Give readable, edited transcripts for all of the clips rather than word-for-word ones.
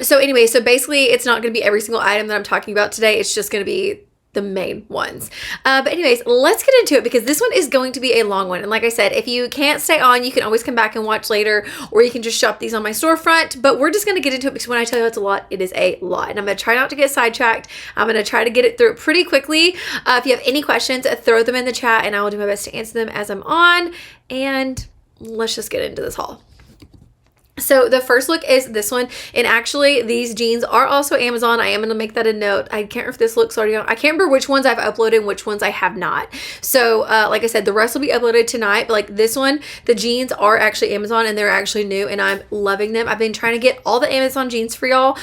So anyway, so basically it's not going to be every single item that I'm talking about today. It's just going to be the main ones. But anyways, let's get into it because this one is going to be a long one. And like I said, if you can't stay on, you can always come back and watch later, or you can just shop these on my storefront. But we're just going to get into it because when I tell you it's a lot, it is a lot. And I'm going to try not to get sidetracked. I'm going to try to get it through pretty quickly. If you have any questions, throw them in the chat and I will do my best to answer them as I'm on. And let's just get into this haul. So the first look is this one, and actually these jeans are also Amazon. I am going to make that a note. I can't remember if this looks already on. I can't remember which ones I've uploaded and which ones I have not. So like I said, the rest will be uploaded tonight, but like this one, the jeans are actually Amazon and they're actually new and I'm loving them. I've been trying to get all the Amazon jeans for y'all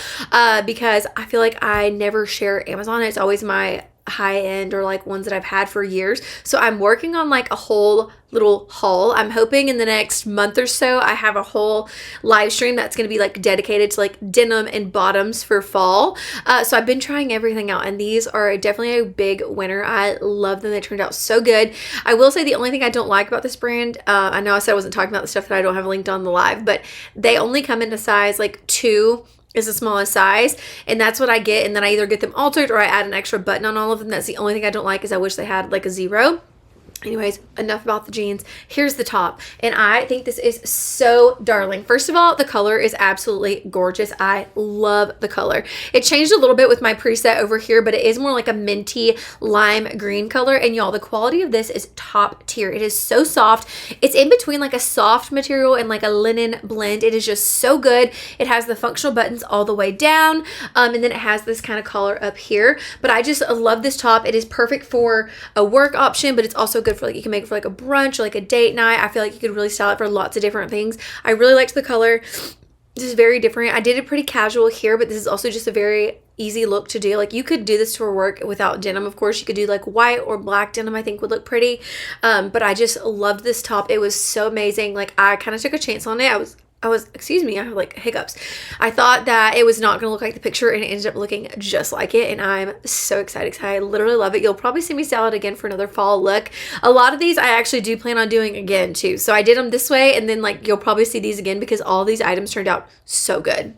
because I feel like I never share Amazon. It's always my high end or like ones that I've had for years. So I'm working on like a whole little haul. I'm hoping in the next month or so I have a whole live stream that's going to be like dedicated to like denim and bottoms for fall. So I've been trying everything out and these are definitely a big winner. I love them. They turned out so good. I will say the only thing I don't like about this brand, I know I said I wasn't talking about the stuff that I don't have linked on the live, but they only come in a size like 2 is the smallest size, and that's what I get, and then I either get them altered or I add an extra button on all of them. That's the only thing I don't like is I wish they had like a 0. Anyways, enough about the jeans. Here's the top, and I think this is so darling. First of all, the color is absolutely gorgeous. I love the color. It changed a little bit with my preset over here, but it is more like a minty lime green color, and y'all, the quality of this is top tier. It is so soft. It's in between like a soft material and like a linen blend. It is just so good. It has the functional buttons all the way down, and then it has this kind of collar up here, but I just love this top. It is perfect for a work option, but it's also good for like, you can make it for like a brunch or like a date night. I feel like you could really style it for lots of different things. I really liked the color. This is very different. I did it pretty casual here, but this is also just a very easy look to do. Like you could do this for work without denim. Of course, you could do like white or black denim, I think would look pretty. But I just loved this top. It was so amazing. Like I kind of took a chance on it. Excuse me, I have like hiccups. I thought that it was not going to look like the picture and it ended up looking just like it. And I'm so excited because I literally love it. You'll probably see me style it again for another fall look. A lot of these I actually do plan on doing again too. So I did them this way and then like you'll probably see these again because all these items turned out so good.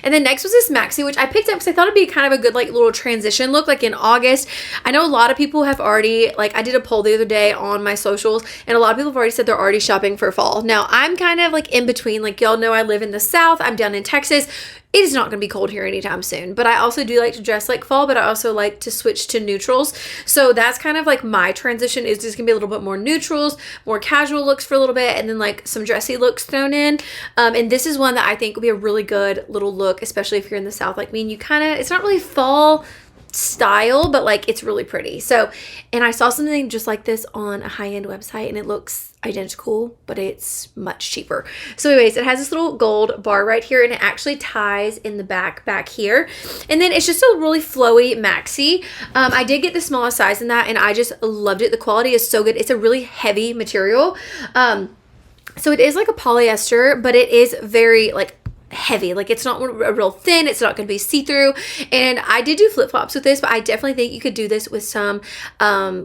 And then next was this maxi, which I picked up because I thought it'd be kind of a good like little transition look like in August. I know a lot of people have already, like I did a poll the other day on my socials and a lot of people have already said they're already shopping for fall. Now I'm kind of like in between, like y'all know I live in the South. I'm down in Texas. It is not going to be cold here anytime soon, but I also do like to dress like fall, but I also like to switch to neutrals. So that's kind of like my transition is just going to be a little bit more neutrals, more casual looks for a little bit, and then like some dressy looks thrown in. And this is one that I think will be a really good little look, especially if you're in the South like me and you kind of, it's not really fall style, but like it's really pretty. So, and I saw something just like this on a high-end website and it looks identical, but it's much cheaper. So anyways, it has this little gold bar right here and it actually ties in the back here. And then it's just a really flowy maxi. I did get the smallest size in that and I just loved it. The quality is so good. It's a really heavy material. So it is like a polyester, but it is very like heavy. Like it's not real thin. It's not going to be see-through. And I did do flip-flops with this, but I definitely think you could do this with some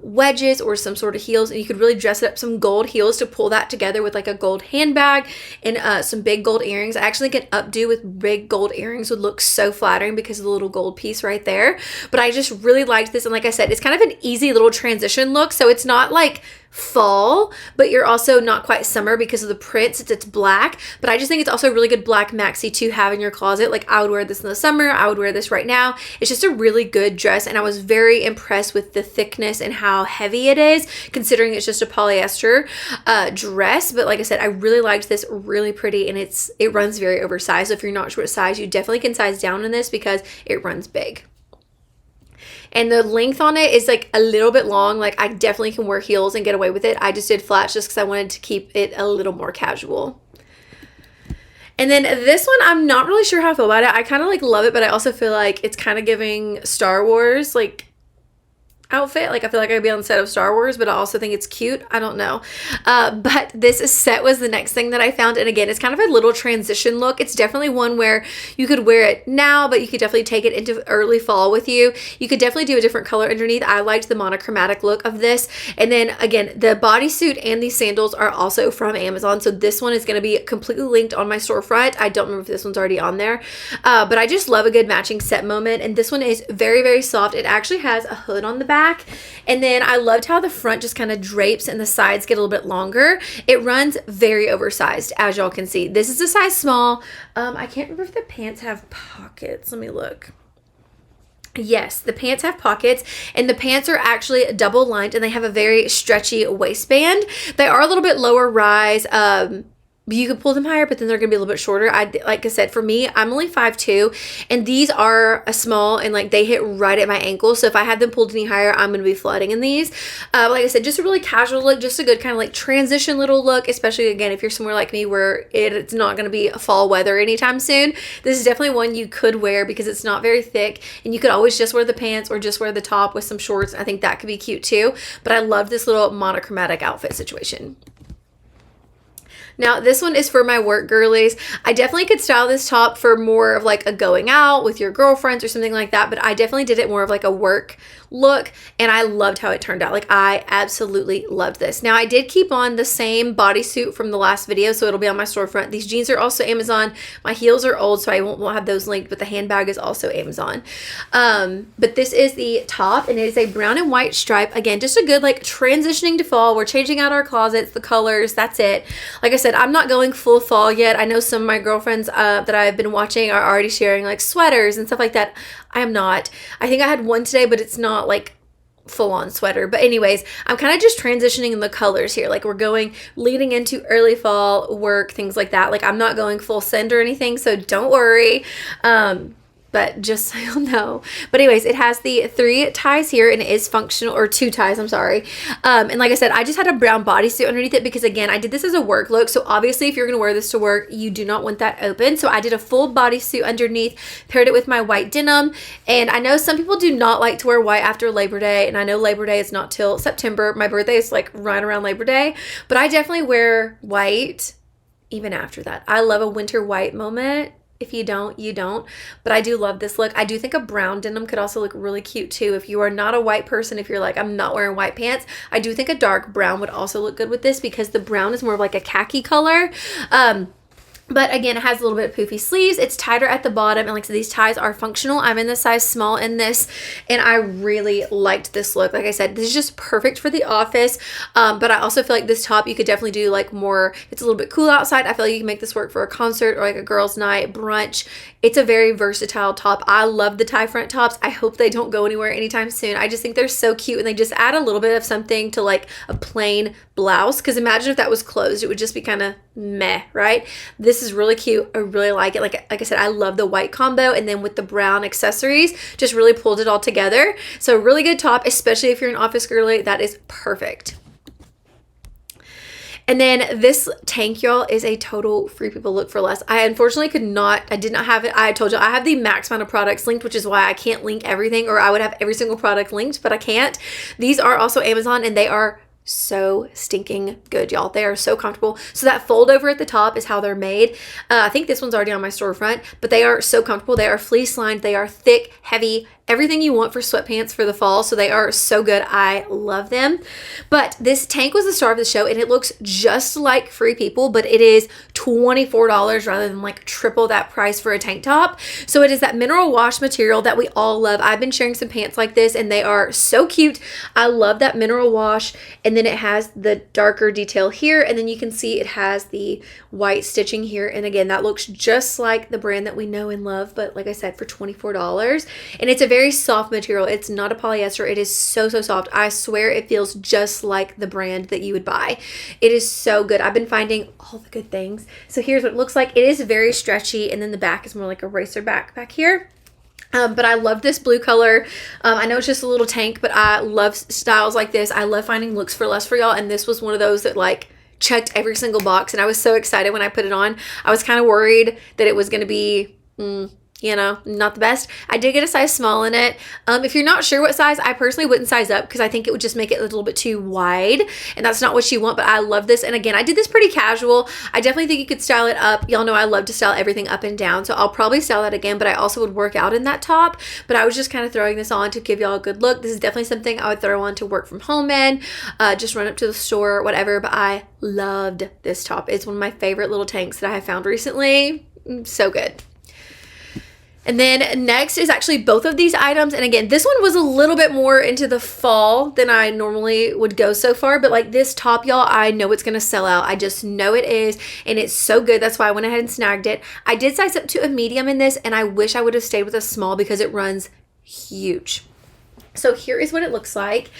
wedges or some sort of heels, and you could really dress it up, some gold heels to pull that together with like a gold handbag and some big gold earrings. I actually think an updo with big gold earrings would look so flattering because of the little gold piece right there. But I just really liked this, and like I said, it's kind of an easy little transition look. So it's not like fall, but you're also not quite summer because of the print since it's black. But I just think it's also a really good black maxi to have in your closet. Like I would wear this in the summer. I would wear this right now. It's just a really good dress, and I was very impressed with the thickness and how heavy it is considering it's just a polyester dress. But like I said, I really liked this. Really pretty, and it runs very oversized. So if you're not sure what size, you definitely can size down in this because it runs big. And the length on it is like a little bit long. Like I definitely can wear heels and get away with it. I just did flats just because I wanted to keep it a little more casual. And then this one, I'm not really sure how I feel about it. I kind of like love it, but I also feel like it's kind of giving Star Wars. Like outfit. Like I feel like I'd be on the set of Star Wars, but I also think it's cute. I don't know. But this set was the next thing that I found. And again, it's kind of a little transition look. It's definitely one where you could wear it now, but you could definitely take it into early fall with you. You could definitely do a different color underneath. I liked the monochromatic look of this. And then again, the bodysuit and these sandals are also from Amazon. So this one is going to be completely linked on my storefront. I don't remember if this one's already on there. But I just love a good matching set moment. And this one is very, very soft. It actually has a hood on the back. And then I loved how the front just kind of drapes and the sides get a little bit longer. It runs very oversized, as y'all can see. This is a size small. I can't remember if the pants have pockets. Let me look. Yes, the pants have pockets, and the pants are actually double lined, and they have a very stretchy waistband. They are a little bit lower rise. You could pull them higher, but then they're gonna be a little bit shorter. Like I said, for me, I'm only 5'2", and these are a small, and like they hit right at my ankle. So if I had them pulled any higher, I'm gonna be flooding in these. Like I said, just a really casual look, just a good kind of like transition little look, especially again if you're somewhere like me where it's not gonna be fall weather anytime soon. This is definitely one you could wear because it's not very thick, and you could always just wear the pants or just wear the top with some shorts. I think that could be cute too. But I love this little monochromatic outfit situation. Now, this one is for my work girlies. I definitely could style this top for more of like a going out with your girlfriends or something like that, but I definitely did it more of like a work look, and I loved how it turned out. Like, I absolutely loved this. Now, I did keep on the same bodysuit from the last video, so it'll be on my storefront. These jeans are also Amazon. My heels are old, so I won't have those linked, but the handbag is also Amazon. But this is the top, and it is a brown and white stripe. Again, just a good like transitioning to fall. We're changing out our closets, the colors, that's it. Like I said, I'm not going full fall yet. I know some of my girlfriends that I've been watching are already sharing like sweaters and stuff like that. I am not. I think I had one today, but it's not like full-on sweater. But anyways, I'm kind of just transitioning in the colors here. Like, we're leading into early fall work, things like that. Like, I'm not going full send or anything, so don't worry. But just so you'll know. But anyways, it has the 3 ties here, and it is functional, or 2 ties, I'm sorry. And like I said, I just had a brown bodysuit underneath it because, again, I did this as a work look. So obviously, if you're going to wear this to work, you do not want that open. So I did a full bodysuit underneath, paired it with my white denim. And I know some people do not like to wear white after Labor Day. And I know Labor Day is not till September. My birthday is like right around Labor Day. But I definitely wear white even after that. I love a winter white moment. If you don't, you don't. But I do love this look. I do think a brown denim could also look really cute too. If you are not a white person, if you're like, I'm not wearing white pants, I do think a dark brown would also look good with this because the brown is more of like a khaki color. But again, it has a little bit of poofy sleeves. It's tighter at the bottom. And like I said, these ties are functional. I'm in the size small in this. And I really liked this look. Like I said, this is just perfect for the office. But I also feel like this top, you could definitely do like more, it's a little bit cool outside. I feel like you can make this work for a concert or like a girls' night, brunch. It's a very versatile top. I love the tie front tops. I hope they don't go anywhere anytime soon. I just think they're so cute. And they just add a little bit of something to like a plain blouse. Because imagine if that was closed, it would just be kind of meh, right? This is really cute. I really like it. Like I said, I love the white combo, and then with the brown accessories, just really pulled it all together. So really good top, especially if you're an office girly. That is perfect. And then this tank, y'all, is a total Free People look for less. I unfortunately I did not have it. I told you I have the max amount of products linked, which is why I can't link everything, or I would have every single product linked, but I can't. These are also Amazon, and they are so stinking good, y'all. They are so comfortable. So that fold over at the top is how they're made. I think this one's already on my storefront, but they are so comfortable. They are fleece lined. They are thick, heavy, everything you want for sweatpants for the fall. So they are so good. I love them. But this tank was the star of the show, and it looks just like Free People, but it is $24 rather than like triple that price for a tank top. So it is that mineral wash material that we all love. I've been sharing some pants like this, and they are so cute. I love that mineral wash. And then it has the darker detail here, and then you can see it has the white stitching here. And again, that looks just like the brand that we know and love, but like I said, for $24. And it's a very soft material. It's not a polyester. It is so, so soft. I swear it feels just like the brand that you would buy. It is so good. I've been finding all the good things. So here's what it looks like. It is very stretchy, and then the back is more like a racer back here. But I love this blue color. I know it's just a little tank, but I love styles like this. I love finding looks for less for y'all, and this was one of those that like checked every single box, and I was so excited when I put it on. I was kind of worried that it was going to be you know, not the best. I did get a size small in it. If you're not sure what size, I personally wouldn't size up because I think it would just make it a little bit too wide, and that's not what you want, but I love this. And again, I did this pretty casual. I definitely think you could style it up. Y'all know I love to style everything up and down, so I'll probably style that again, but I also would work out in that top. But I was just kind of throwing this on to give y'all a good look. This is definitely something I would throw on to work from home in, just run up to the store, whatever, but I loved this top. It's one of my favorite little tanks that I have found recently. So good. And then next is actually both of these items. And again, this one was a little bit more into the fall than I normally would go so far. But like this top, y'all, I know it's going to sell out. I just know it is. And it's so good. That's why I went ahead and snagged it. I did size up to a medium in this. And I wish I would have stayed with a small because it runs huge. So here is what it looks like.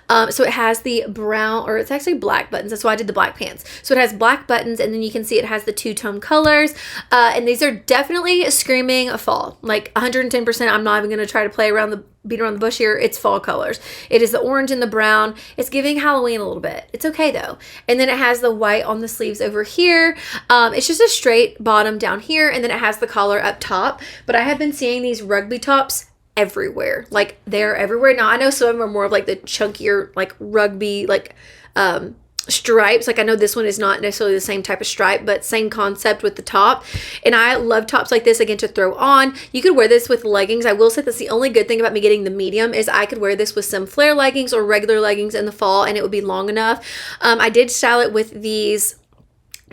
So it has the brown, or it's actually black buttons. That's why I did the black pants. So it has black buttons, and then you can see it has the two-tone colors. And these are definitely screaming a fall, like 110%. I'm not even going to try to beat around the bush here. It's fall colors. It is the orange and the brown. It's giving Halloween a little bit. It's okay though. And then it has the white on the sleeves over here. It's just a straight bottom down here, and then it has the collar up top. But I have been seeing these rugby tops everywhere. Like they're everywhere. Now I know some of them are more of like the chunkier, like rugby, like stripes. Like I know this one is not necessarily the same type of stripe, but same concept with the top. And I love tops like this, again, to throw on. You could wear this with leggings. I will say that's the only good thing about me getting the medium is I could wear this with some flare leggings or regular leggings in the fall, and it would be long enough. I did style it with these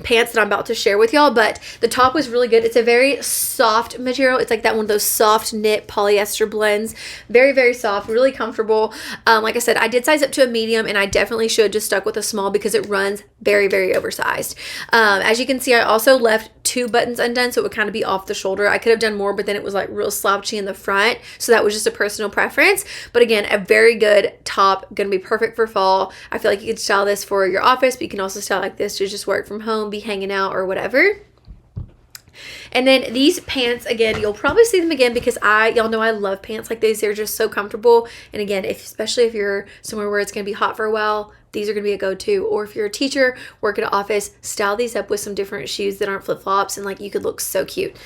pants that I'm about to share with y'all, but the top was really good. It's a very soft material. It's like that one of those soft knit polyester blends. Very, very soft, really comfortable. Like I said, I did size up to a medium, and I definitely should just stuck with a small because it runs very, very oversized. As you can see, I also left 2 buttons undone, so it would kind of be off the shoulder. I could have done more, but then it was like real slouchy in the front, so that was just a personal preference. But again, a very good top, gonna be perfect for fall. I feel like you could style this for your office, but you can also style like this to just work from home, be hanging out or whatever. And then these pants, again, you'll probably see them again because y'all know I love pants like these. They're just so comfortable. And again, especially if you're somewhere where it's going to be hot for a while, these are going to be a go-to. Or if you're a teacher, work at an office, style these up with some different shoes that aren't flip-flops, and like you could look so cute.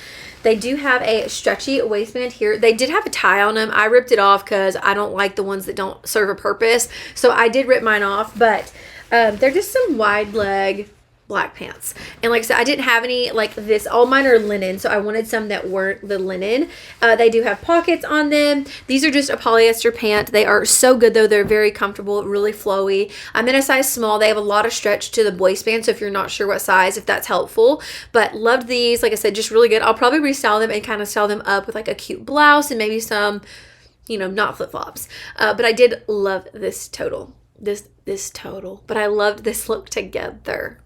They do have a stretchy waistband here. They did have a tie on them. I ripped it off because I don't like the ones that don't serve a purpose. So I did rip mine off, but they're just some wide leg black pants. And like I said, I didn't have any like this. All mine are linen, so I wanted some that weren't the linen. They do have pockets on them. These are just a polyester pant. They are so good though. They're very comfortable, really flowy. I'm in a size small. They have a lot of stretch to the waistband, so if you're not sure what size, if that's helpful. But loved these. Like I said, just really good. I'll probably restyle them and kind of style them up with like a cute blouse and maybe some, you know, not flip-flops. But I did love this total. This total. But I loved this look together.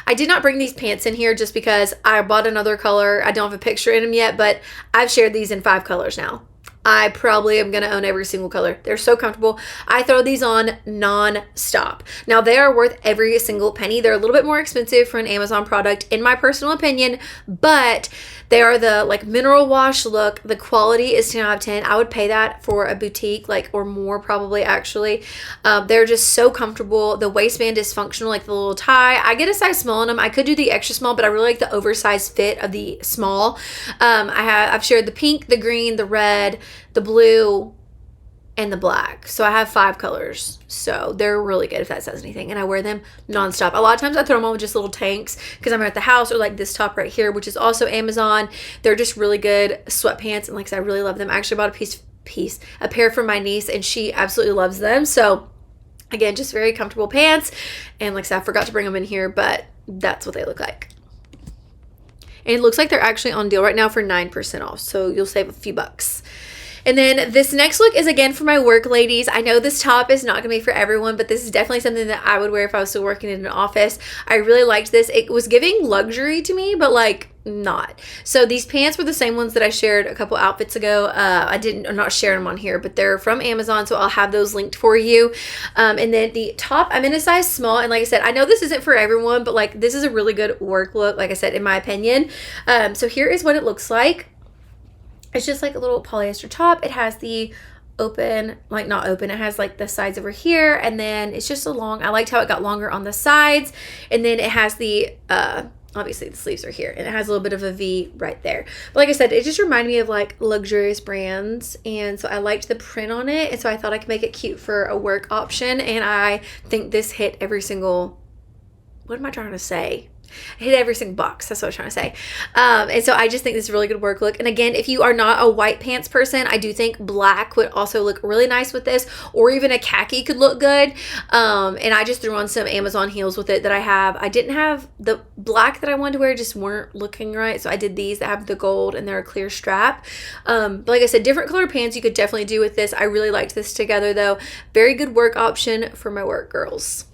I did not bring these pants in here just because I bought another color. I don't have a picture in them yet, but I've shared these in 5 colors now. I probably am going to own every single color. They're so comfortable. I throw these on non-stop. Now, they are worth every single penny. They're a little bit more expensive for an Amazon product, in my personal opinion, but they are the like mineral wash look. The quality is 10 out of 10. I would pay that for a boutique, like, or more probably actually. They're just so comfortable. The waistband is functional, like the little tie. I get a size small in them. I could do the extra small, but I really like the oversized fit of the small. I've shared the pink, the green, the red, the blue, and the black. So I have 5 colors. So they're really good if that says anything. And I wear them nonstop. A lot of times I throw them on with just little tanks because I'm at the house, or like this top right here, which is also Amazon. They're just really good sweatpants. And like I said, I really love them. I actually bought a pair for my niece, and she absolutely loves them. So again, just very comfortable pants. And like I said, I forgot to bring them in here, but that's what they look like. And it looks like they're actually on deal right now for 9% off. So you'll save a few bucks. And then this next look is again for my work ladies. I know this top is not going to be for everyone, but this is definitely something that I would wear if I was still working in an office. I really liked this. It was giving luxury to me, but like not. So these pants were the same ones that I shared a couple outfits ago. I'm not sharing them on here, but they're from Amazon, so I'll have those linked for you. And then the top, I'm in a size small, and like I said, I know this isn't for everyone, but like this is a really good work look, like I said, in my opinion. So here is what it looks like. It's just like a little polyester top. It has the open, like not open, it has like the sides over here, and then it's just a long, I liked how it got longer on the sides, and then it has the obviously the sleeves are here, and it has a little bit of a V right there. But like I said, it just reminded me of like luxurious brands, and so I liked the print on it, and so I thought I could make it cute for a work option. And I think this hit every single, what am I trying to say? Hit every single box. That's what I was trying to say. And so I just think this is a really good work look. And again, if you are not a white pants person, I do think black would also look really nice with this, or even a khaki could look good. And I just threw on some Amazon heels with it that I have. I didn't have the black that I wanted to wear, just weren't looking right. So I did these that have the gold and they're a clear strap. But like I said, different color pants you could definitely do with this. I really liked this together though. Very good work option for my work girls.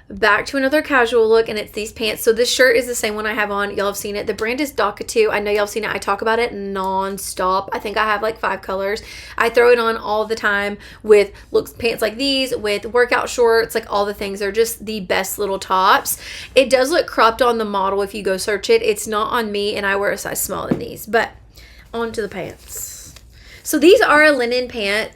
Back to another casual look, and it's these pants. So this shirt is the same one I have on. Y'all have seen it. The brand is h-ttps. I know y'all have seen it. I talk about it non-stop. I think I have like 5 colors. I throw it on all the time with pants like these, with workout shorts, like all the things. They're just the best little tops. It does look cropped on the model if you go search it. It's not on me, and I wear a size small in these. But on to the pants. So these are a linen pant.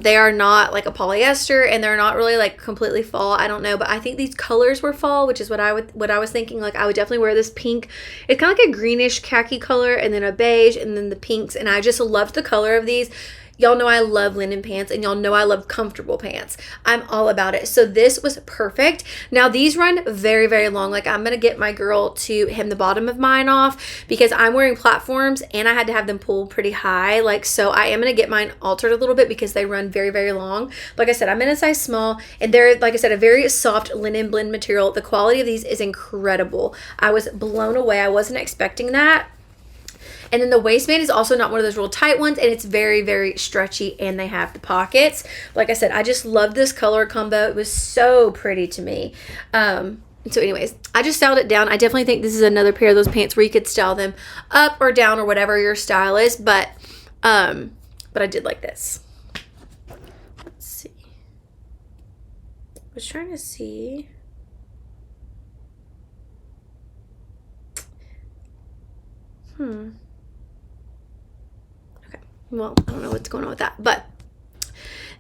They are not like a polyester, and they're not really like completely fall. I don't know, but I think these colors were fall, which is what I was thinking. Like I would definitely wear this pink. It's kind of like a greenish khaki color, and then a beige, and then the pinks. And I just loved the color of these. Y'all know I love linen pants, and y'all know I love comfortable pants. I'm all about it. So this was perfect. Now these run very, very long. Like I'm going to get my girl to hem the bottom of mine off because I'm wearing platforms and I had to have them pull pretty high. Like, so I am going to get mine altered a little bit because they run very, very long. Like I said, I'm in a size small, and they're, like I said, a very soft linen blend material. The quality of these is incredible. I was blown away. I wasn't expecting that. And then the waistband is also not one of those real tight ones, and it's very, very stretchy, and they have the pockets. Like I said, I just love this color combo. It was so pretty to me. So anyways, I just styled it down. I definitely think this is another pair of those pants where you could style them up or down or whatever your style is, but I did like this. Let's see. I was trying to see. Well, I don't know what's going on with that, but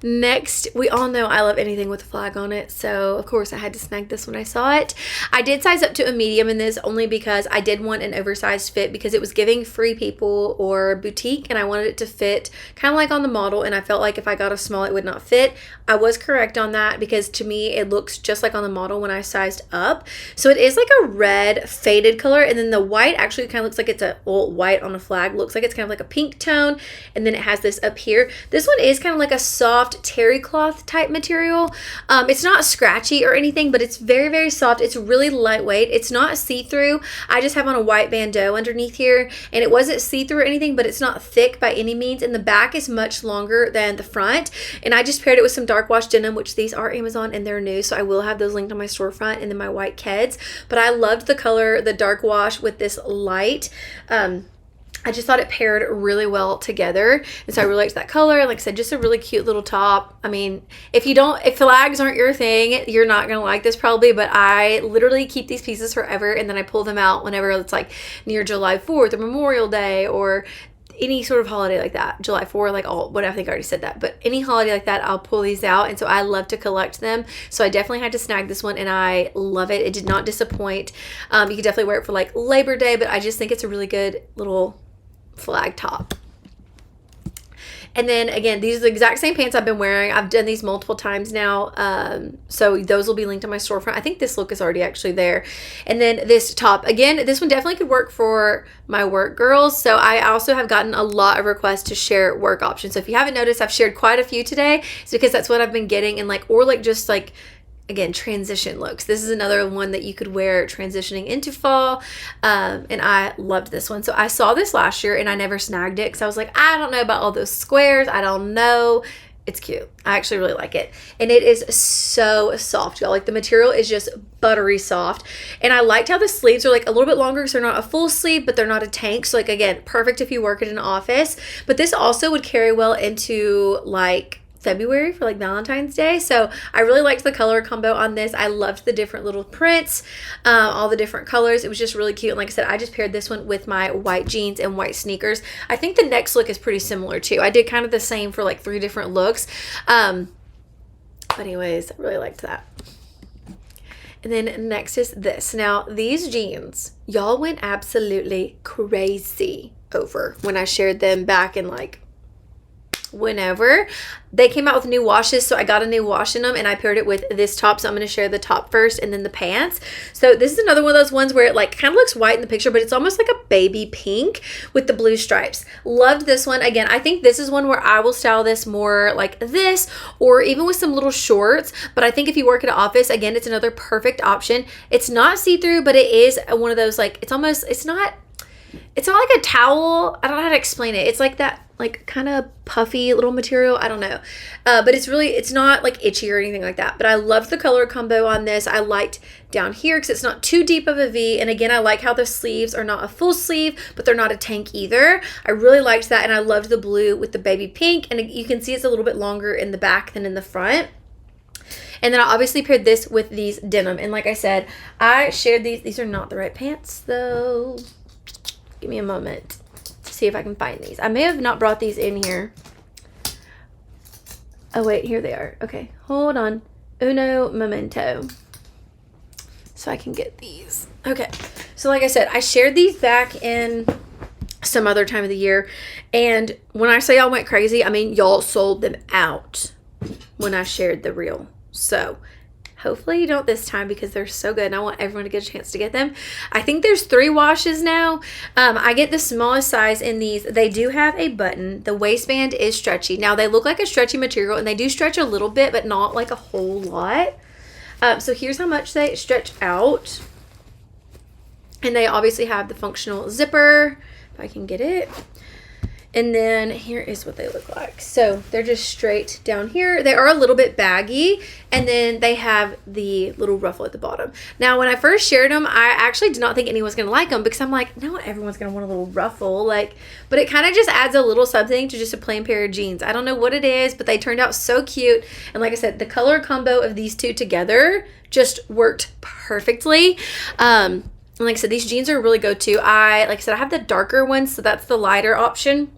next, we all know I love anything with a flag on it, so of course I had to snag this when I saw it. I did size up to a medium in this only because I did want an oversized fit because it was giving Free People or boutique, and I wanted it to fit kind of like on the model, and I felt like if I got a small it would not fit. I was correct on that because to me it looks just like on the model when I sized up. So it is like a red faded color, and then the white actually kind of looks like it's a old white on a flag. Looks like it's kind of like a pink tone, and then it has this up here. This one is kind of like a soft terry cloth type material. It's not scratchy or anything, but it's very, very soft. It's really lightweight. It's not see-through. I just have on a white bandeau underneath here, and it wasn't see-through or anything, but it's not thick by any means, and the back is much longer than the front. And I just paired it with some dark wash denim, which these are Amazon and they're new, so I will have those linked on my storefront, and then my white Keds. But I loved the color, the dark wash with this light. I just thought it paired really well together, and so I really liked that color. Like I said, just a really cute little top. I mean, if flags aren't your thing, you're not gonna like this probably, but I literally keep these pieces forever, and then I pull them out whenever it's like near July 4th or Memorial Day or any sort of holiday like that. July 4th, like I think I already said that, but any holiday like that, I'll pull these out, and so I love to collect them. So I definitely had to snag this one, and I love it. It did not disappoint. You could definitely wear it for like Labor Day, but I just think it's a really good little flag top. And then again, these are the exact same pants I've been wearing. I've done these multiple times now, so those will be linked on my storefront. I think this look is already actually there. And then this top, again, this one definitely could work for my work girls. So I also have gotten a lot of requests to share work options. So if you haven't noticed, I've shared quite a few today. It's because that's what I've been getting, and again, transition looks. This is another one that you could wear transitioning into fall, and I loved this one. So I saw this last year, and I never snagged it because I was like, I don't know about all those squares. I don't know. It's cute. I actually really like it, and it is so soft, y'all. Like the material is just buttery soft, and I liked how the sleeves are like a little bit longer, so they're not a full sleeve, but they're not a tank. So like, again, perfect if you work at an office. But this also would carry well into like February for like Valentine's Day. So I really liked the color combo on this. I loved the different little prints, all the different colors. It was just really cute. And like I said, I just paired this one with my white jeans and white sneakers. I think the next look is pretty similar too. I did kind of the same for like 3 different looks. But anyways, I really liked that. And then next is this. Now, these jeans, y'all went absolutely crazy over when I shared them back in like whenever. They came out with new washes, so I got a new wash in them and I paired it with this top. So I'm going to share the top first and then the pants. So this is another one of those ones where it like kind of looks white in the picture, but it's almost like a baby pink with the blue stripes. Loved this one. Again, I think this is one where I will style this more like this, or even with some little shorts. But I think if you work at an office, again, it's another perfect option. It's not see-through, but it is one of those like, it's not like a towel. I don't know how to explain it. It's like that like kind of puffy little material. I don't know. But it's not like itchy or anything like that. But I loved the color combo on this. I liked down here because it's not too deep of a V. And again, I like how the sleeves are not a full sleeve, but they're not a tank either. I really liked that. And I loved the blue with the baby pink. And you can see it's a little bit longer in the back than in the front. And then I obviously paired this with these denim. And like I said, I shared these. These are not the right pants though. Give me a moment to see if I can find these. I may have not brought these in here. Oh wait, here they are. Okay, hold on. Uno momento. So I can get these. Okay, so like I said, I shared these back in some other time of the year. And when I say y'all went crazy, I mean y'all sold them out when I shared the reel. So hopefully you don't this time because they're so good and I want everyone to get a chance to get them. I think there's 3 washes now. I get the smallest size in these. They do have a button. The waistband is stretchy. Now they look like a stretchy material and they do stretch a little bit, but not like a whole lot. So here's how much they stretch out. And they obviously have the functional zipper, if I can get it. And then here is what they look like. So they're just straight down here. They are a little bit baggy. And then they have the little ruffle at the bottom. Now, when I first shared them, I actually did not think anyone was going to like them because I'm like, no, everyone's going to want a little ruffle. But it kind of just adds a little something to just a plain pair of jeans. I don't know what it is, but they turned out so cute. And like I said, the color combo of these two together just worked perfectly. And like I said, these jeans are really go-to. I have the darker ones, so that's the lighter option.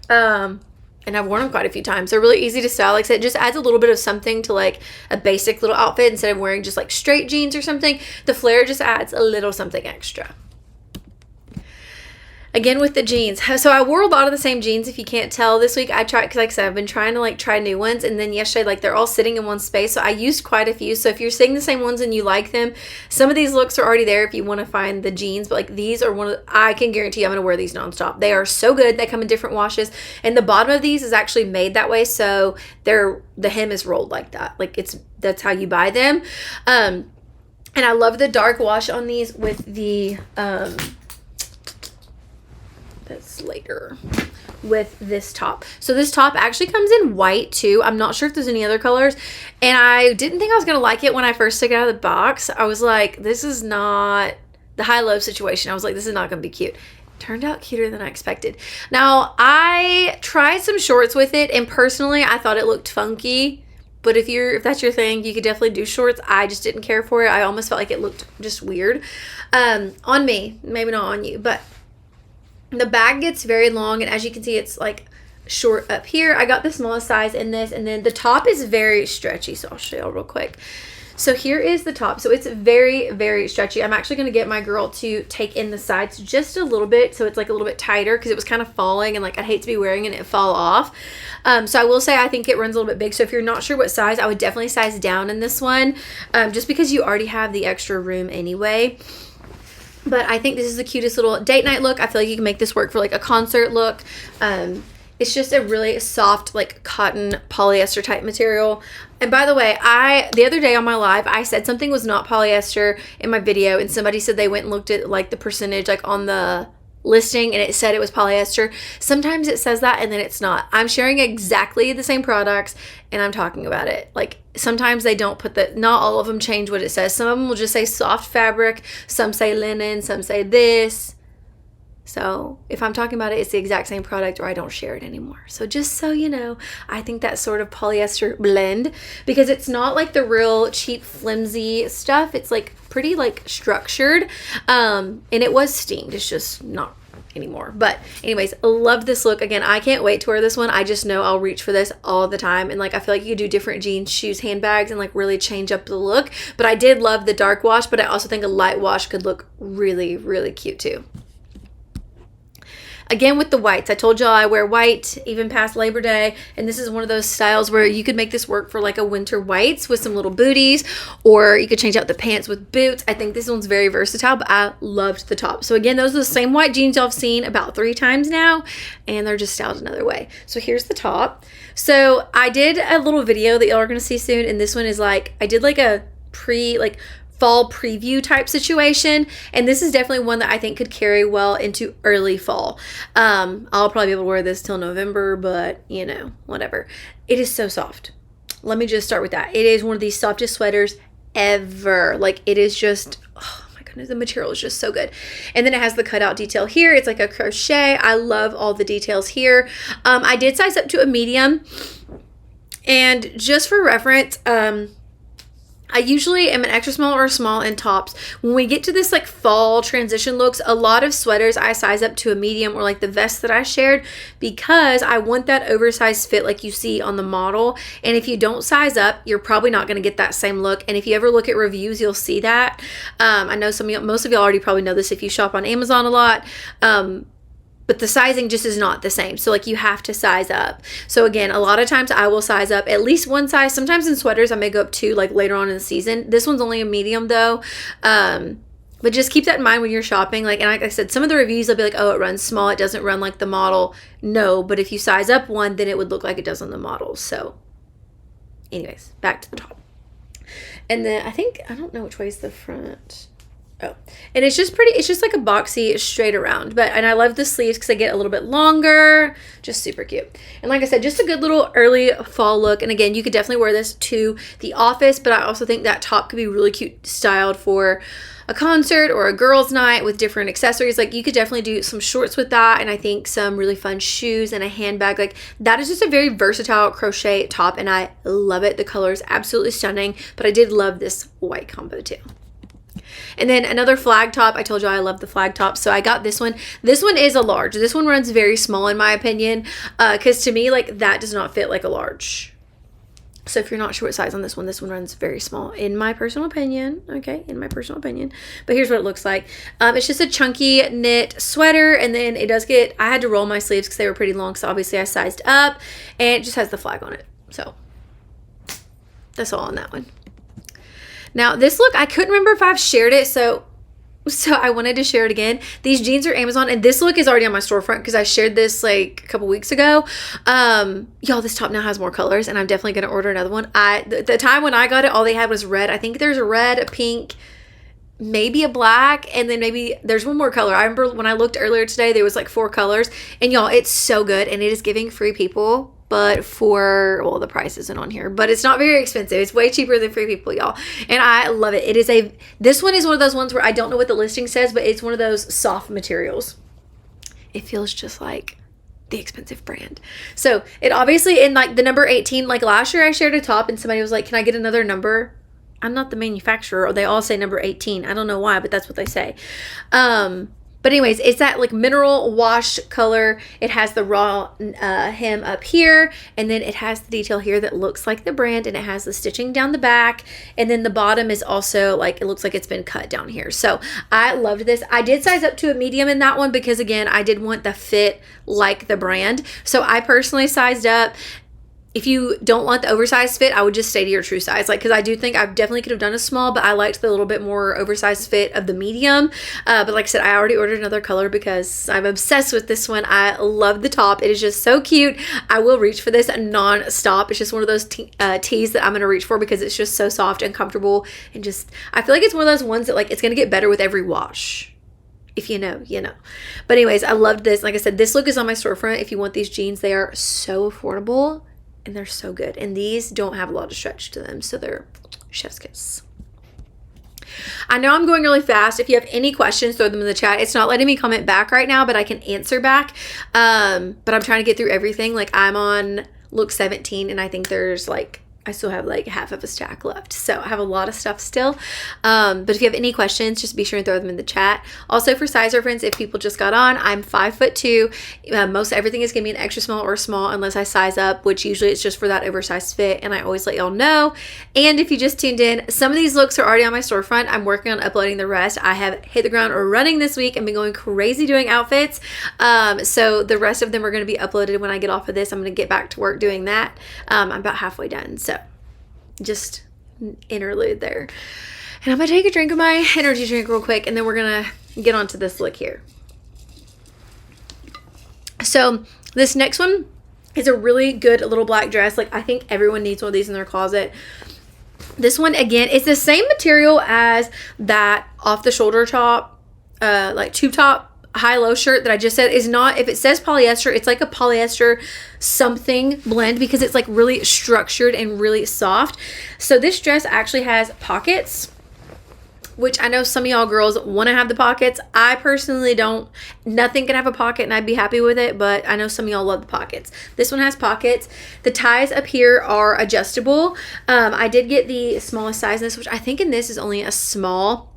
And I've worn them quite a few times. They're really easy to style. Like I said, it just adds a little bit of something to like a basic little outfit instead of wearing just like straight jeans or something. The flare just adds a little something extra. Again with the jeans. So I wore a lot of the same jeans, if you can't tell. This week I tried, because like I said, I've been trying to like try new ones. And then yesterday, like they're all sitting in one space. So I used quite a few. So if you're seeing the same ones and you like them, some of these looks are already there if you want to find the jeans. But like these are I can guarantee I'm going to wear these nonstop. They are so good. They come in different washes. And the bottom of these is actually made that way. So the hem is rolled like that. Like that's how you buy them. And I love the dark wash on these with the, that's later, with this top. So this top actually comes in white too. I'm not sure if there's any other colors, and I didn't think I was gonna like it when I first took it out of the box. I was like, this is not the high-low situation. I was like, this is not gonna be cute. Turned out cuter than I expected. Now I tried some shorts with it, and personally I thought it looked funky. But if that's your thing, you could definitely do shorts. I just didn't care for it. I almost felt like it looked just weird on me, maybe not on you, but the bag gets very long, and as you can see, it's like short up here. I got the smallest size in this, and then the top is very stretchy, so I'll show y'all real quick. So here is the top. So it's very, very stretchy. I'm actually going to get my girl to take in the sides just a little bit, so it's like a little bit tighter, because it was kind of falling, and like I'd hate to be wearing it and it fall off. So I will say I think it runs a little bit big. So if you're not sure what size, I would definitely size down in this one, just because you already have the extra room anyway. But I think this is the cutest little date night look. I feel like you can make this work for like a concert look. It's just a really soft, like cotton polyester type material. And by the way, the other day on my live, I said something was not polyester in my video, and somebody said they went and looked at like the percentage like on the listing and it said it was polyester. Sometimes it says that and then it's not. I'm sharing exactly the same products and I'm talking about it. Like sometimes they don't put not all of them change what it says. Some of them will just say soft fabric, some say linen, some say this. So if I'm talking about it, it's the exact same product or I don't share it anymore. So just so you know, I think that sort of polyester blend, because it's not like the real cheap flimsy stuff. It's like pretty like structured. And it was steamed. It's just not anymore. But anyways, I love this look. Again, I can't wait to wear this one. I just know I'll reach for this all the time. And like, I feel like you could do different jeans, shoes, handbags, and like really change up the look. But I did love the dark wash, but I also think a light wash could look really, really cute too. Again, with the whites, I told y'all I wear white even past Labor Day, and this is one of those styles where you could make this work for like a winter whites with some little booties, or you could change out the pants with boots. I think this one's very versatile, but I loved the top. So again, those are the same white jeans y'all have seen about 3 times now, and they're just styled another way. So here's the top. So I did a little video that y'all are going to see soon, and this one is like, I did like a fall preview type situation, and this is definitely one that I think could carry well into early fall. I'll probably be able to wear this till November, but you know, whatever. It is so soft. Let me just start with that. It is one of the softest sweaters ever. Like, it is just, oh my goodness, the material is just so good. And then it has the cutout detail here. It's like a crochet. I love all the details here. I did size up to a medium, and just for reference, I usually am an extra small or a small in tops. When we get to this like fall transition looks, a lot of sweaters I size up to a medium, or like the vest that I shared, because I want that oversized fit like you see on the model. And if you don't size up, you're probably not going to get that same look. And if you ever look at reviews, you'll see that. I know most of y'all already probably know this if you shop on Amazon a lot. But the sizing just is not the same. So like, you have to size up. So again, a lot of times I will size up at least one size. Sometimes in sweaters I may go up 2 like later on in the season. This one's only a medium though. But just keep that in mind when you're shopping. Like, and like I said, some of the reviews will be like, oh, it runs small, it doesn't run like the model. No, but if you size up one, then it would look like it does on the model. So anyways, back to the top. And then I don't know which way is the front. Oh, and it's just pretty, it's just like a boxy straight around, and I love the sleeves because they get a little bit longer, just super cute. And like I said, just a good little early fall look. And again, you could definitely wear this to the office, but I also think that top could be really cute styled for a concert or a girls' night with different accessories. Like, you could definitely do some shorts with that, and I think some really fun shoes and a handbag. Like, that is just a very versatile crochet top, and I love it. The color is absolutely stunning, but I did love this white combo too. And then another flag top. I told you I love the flag top, so I got this one. This one is a large. This one runs very small in my opinion, because to me, like, that does not fit like a large. So if you're not sure what size on this one runs very small in my personal opinion. Okay, in my personal opinion. But here's what it looks like. It's just a chunky knit sweater, and then it does get, I had to roll my sleeves because they were pretty long, so obviously I sized up, and it just has the flag on it. So that's all on that one. Now this look, I couldn't remember if I've shared it, so I wanted to share it again. These jeans are Amazon, and this look is already on my storefront because I shared this like a couple weeks ago. Y'all, this top now has more colors, and I'm definitely going to order another one. The time when I got it, all they had was red. I think there's a red, a pink, maybe a black, and then maybe there's one more color. I remember when I looked earlier today, there was like 4 colors, and y'all, it's so good, and it is giving Free People. But for, well, the price isn't on here, but it's not very expensive. It's way cheaper than Free People, y'all. And I love it. This one is one of those ones where I don't know what the listing says, but it's one of those soft materials. It feels just like the expensive brand. So it obviously, in like the number 18, like last year I shared a top and somebody was like, can I get another number? I'm not the manufacturer, or they all say number 18. I don't know why, but that's what they say. But anyways, it's that like mineral wash color. It has the raw hem up here, and then it has the detail here that looks like the brand, and it has the stitching down the back, and then the bottom is also like, it looks like it's been cut down here. So I loved this. I did size up to a medium in that one because, again, I did want the fit like the brand. So I personally sized up. If you don't want the oversized fit, I would just stay to your true size. Like, because I do think I definitely could have done a small, but I liked the little bit more oversized fit of the medium. But like I said, I already ordered another color because I'm obsessed with this one. I love the top. It is just so cute. I will reach for this non-stop. It's just one of those tees that I'm going to reach for because it's just so soft and comfortable. And just, I feel like it's one of those ones that like, it's going to get better with every wash. If you know, you know. But anyways, I loved this. Like I said, this look is on my storefront. If you want these jeans, they are so affordable. And they're so good. And these don't have a lot of stretch to them, so they're chef's kiss. I know I'm going really fast. If you have any questions, throw them in the chat. It's not letting me comment back right now, but I can answer back. But I'm trying to get through everything. Like, I'm on look 17, and I think there's like, I still have like half of a stack left. So I have a lot of stuff still. But if you have any questions, just be sure and throw them in the chat. Also, for size reference, if people just got on, I'm 5'2". Most everything is gonna be an extra small or small unless I size up, which usually it's just for that oversized fit. And I always let y'all know. And if you just tuned in, some of these looks are already on my storefront. I'm working on uploading the rest. I have hit the ground running this week and been going crazy doing outfits. So the rest of them are gonna be uploaded when I get off of this. I'm gonna get back to work doing that. I'm about halfway done. So just an interlude there. And I'm gonna take a drink of my energy drink real quick, and then we're gonna get onto this look here. So this next one is a really good little black dress. Like, I think everyone needs one of these in their closet. This one, again, it's the same material as that off the shoulder top, like tube top high-low shirt that I just said. Is not, if it says polyester, it's like a polyester something blend, because it's like really structured and really soft. So this dress actually has pockets, which I know some of y'all girls want to have the pockets. I personally don't. Nothing can have a pocket and I'd be happy with it, but I know some of y'all love the pockets. This one has pockets. The ties up here are adjustable. I did get the smallest size in this, which I think in this is only a small.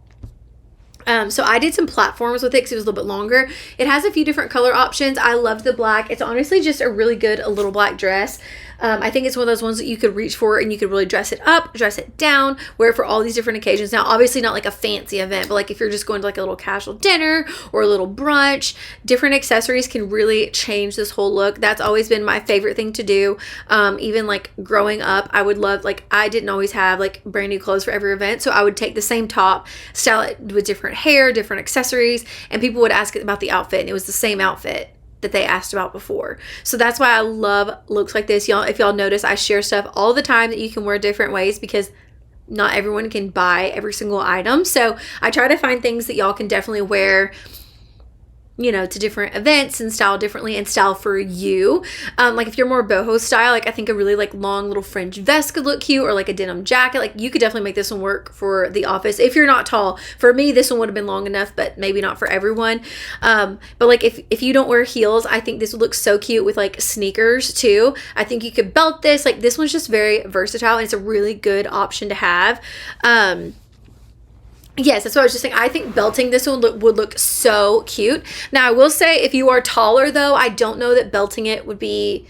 So I did some platforms with it because it was a little bit longer. It has a few different color options. I love the black. It's honestly just a really good little black dress. I think it's one of those ones that you could reach for and you could really dress it up, dress it down, wear it for all these different occasions. Now, obviously not like a fancy event, but like if you're just going to like a little casual dinner or a little brunch, different accessories can really change this whole look. That's always been my favorite thing to do. Even like growing up, I would love, like, I didn't always have like brand new clothes for every event. So I would take the same top, style it with different hair, different accessories, and people would ask about the outfit, and it was the same outfit that they asked about before. So that's why I love looks like this. Y'all, if y'all notice, I share stuff all the time that you can wear different ways, because not everyone can buy every single item. So I try to find things that y'all can definitely wear, you know, to different events and style differently and style for you. Like if you're more boho style, like I think a really like long little fringe vest could look cute, or like a denim jacket. Like you could definitely make this one work for the office if you're not tall. For me, this one would have been long enough, but maybe not for everyone. But like if you don't wear heels, I think this would look so cute with like sneakers too. I think you could belt this. Like this one's just very versatile and it's a really good option to have. Yes, that's what I was just saying. I think belting this one would look so cute. Now, I will say if you are taller, though, I don't know that belting it would be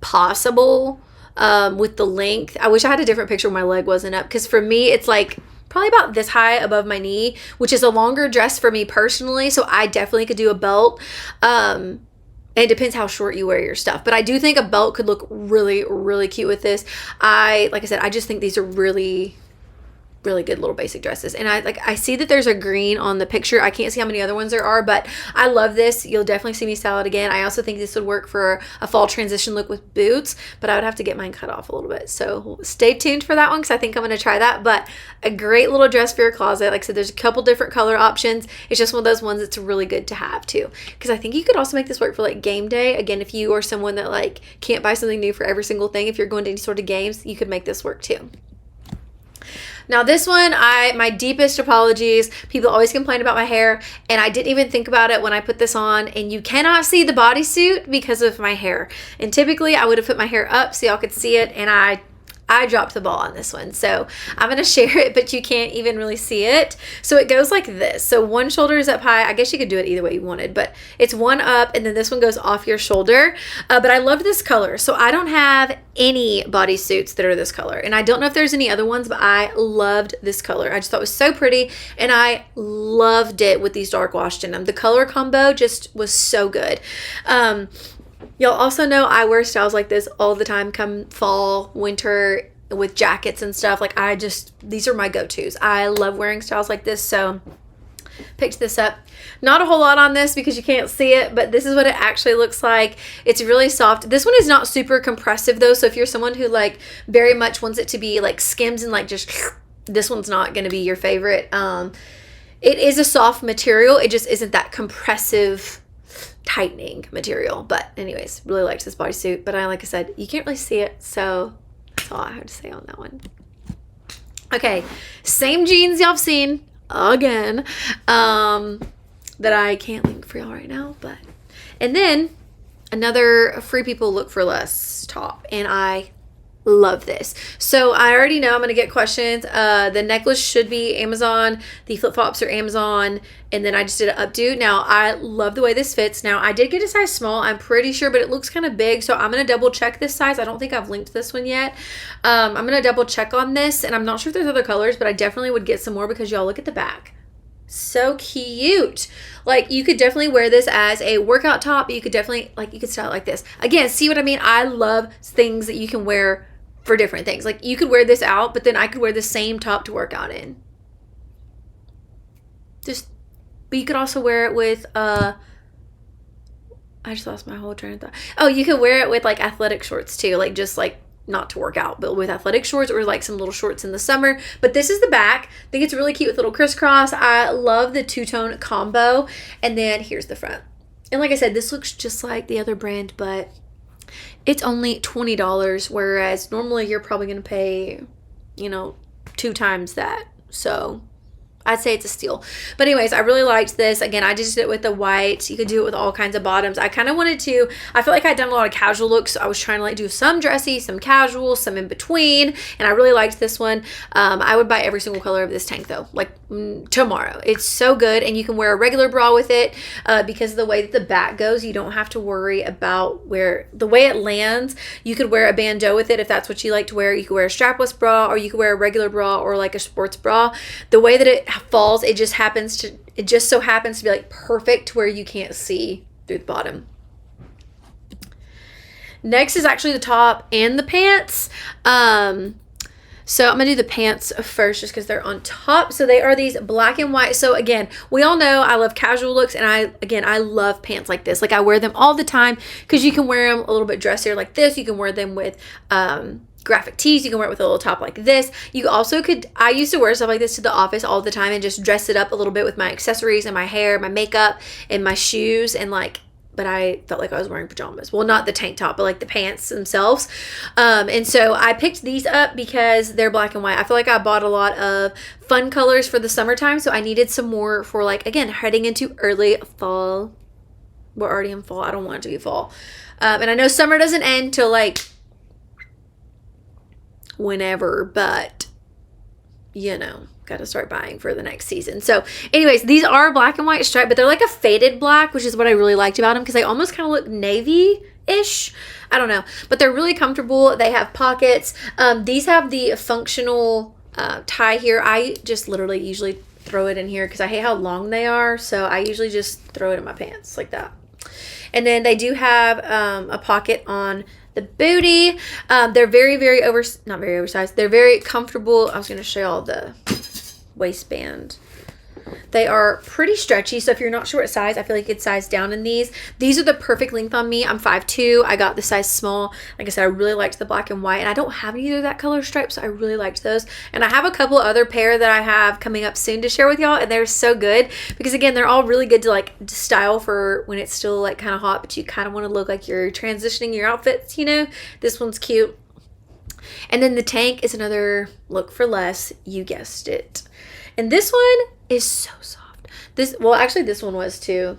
possible with the length. I wish I had a different picture when my leg wasn't up, because for me, it's like probably about this high above my knee, which is a longer dress for me personally. So I definitely could do a belt. It depends how short you wear your stuff. But I do think a belt could look really, really cute with this. Like I said, I just think these are really good little basic dresses. And I see that there's a green on the picture. I can't see how many other ones there are, but I love this. You'll definitely see me style it again. I also think this would work for a fall transition look with boots, but I would have to get mine cut off a little bit. So stay tuned for that one, because I think I'm going to try that. But a great little dress for your closet. Like I said, there's a couple different color options. It's just one of those ones that's really good to have too, because I think you could also make this work for like game day. Again, if you are someone that like can't buy something new for every single thing, if you're going to any sort of games, you could make this work too. Now this one, my deepest apologies. People always complain about my hair, and I didn't even think about it when I put this on, and you cannot see the bodysuit because of my hair. And typically I would have put my hair up so y'all could see it, and I dropped the ball on this one. So I'm going to share it, but you can't even really see it. So it goes like this. So one shoulder is up high. I guess you could do it either way you wanted, but it's one up and then this one goes off your shoulder. But I love this color. So I don't have any bodysuits that are this color. And I don't know if there's any other ones, but I loved this color. I just thought it was so pretty, and I loved it with these dark wash denim. The color combo just was so good. Y'all also know I wear styles like this all the time come fall, winter, with jackets and stuff. Like these are my go-tos. I love wearing styles like this, so picked this up. Not a whole lot on this because you can't see it, but this is what it actually looks like. It's really soft. This one is not super compressive though, so if you're someone who like very much wants it to be like skims and like just, this one's not going to be your favorite. It is a soft material. It just isn't that compressive tightening material. But anyways, really liked this bodysuit, but like I said, you can't really see it, so that's all I have to say on that one. Okay, same jeans y'all have seen again, that I can't link for y'all right now, but, and then another Free People Look for Less top, and I love this. So I already know I'm gonna get questions. The necklace should be Amazon, the flip-flops are Amazon, and then I just did an updo. Now I love the way this fits. Now I did get a size small, I'm pretty sure, but it looks kind of big, so I'm gonna double check this size. I don't think I've linked this one yet. I'm gonna double check on this, and I'm not sure if there's other colors, but I definitely would get some more because y'all look at the back. So cute. Like, you could definitely wear this as a workout top. You could definitely, like, you could style it like this. Again, see what I mean? I love things that you can wear for different things. Like, you could wear this out, but then I could wear the same top to work out in. But you could also wear it with, I just lost my whole train of thought. Oh, you could wear it with, like, athletic shorts, too. Like, just, like, not to work out, but with athletic shorts, or like some little shorts in the summer. But this is the back. I think it's really cute with little crisscross. I love the two-tone combo. And then here's the front. And like I said, this looks just like the other brand, but it's only $20, whereas normally you're probably going to pay, 2 times that. So I'd say it's a steal. But anyways, I really liked this. Again, I just did it with the white. You could do it with all kinds of bottoms. I kind of wanted to, I felt like I'd done a lot of casual looks. So I was trying to like do some dressy, some casual, some in between. And I really liked this one. I would buy every single color of this tank though, like tomorrow. It's so good. And you can wear a regular bra with it because of the way that the back goes. You don't have to worry about where, the way it lands. You could wear a bandeau with it if that's what you like to wear. You could wear a strapless bra, or you could wear a regular bra or like a sports bra. The way that it falls, it just so happens to be like perfect to where you can't see through the bottom. Next is actually the top and the pants. So I'm gonna do the pants first just because they're on top. So they are these black and white. So again, we all know I love casual looks, and I love pants like this. Like, I wear them all the time because you can wear them a little bit dressier like this. You can wear them with graphic tees. You can wear it with a little top like this. You also could, I used to wear stuff like this to the office all the time and just dress it up a little bit with my accessories and my hair, my makeup, and my shoes, and like, but I felt like I was wearing pajamas. Well, not the tank top, but like the pants themselves. And so I picked these up because they're black and white. I feel like I bought a lot of fun colors for the summertime, so I needed some more for, like, again, heading into early fall. We're already in fall. I don't want it to be fall. And I know summer doesn't end till like whenever, but gotta start buying for the next season. So anyways, these are black and white striped, but they're like a faded black, which is what I really liked about them, because they almost kind of look navy-ish. I don't know, but they're really comfortable. They have pockets. These have the functional tie here. I just literally usually throw it in here because I hate how long they are, so I usually just throw it in my pants like that. And then they do have a pocket on the booty. They're not very oversized. They're very comfortable. I was going to show y'all the waistband. They are pretty stretchy, so if you're not sure what size, I feel like it's sized down in these. These are the perfect length on me. I'm 5'2". I got the size small. Like I said, I really liked the black and white, and I don't have either of that color stripe, so I really liked those. And I have a couple other pair that I have coming up soon to share with y'all, and they're so good because, again, they're all really good to like style for when it's still like kind of hot, but you kind of want to look like you're transitioning your outfits, This one's cute. And then the tank is another look for less. You guessed it. And this one is so soft. This one was too.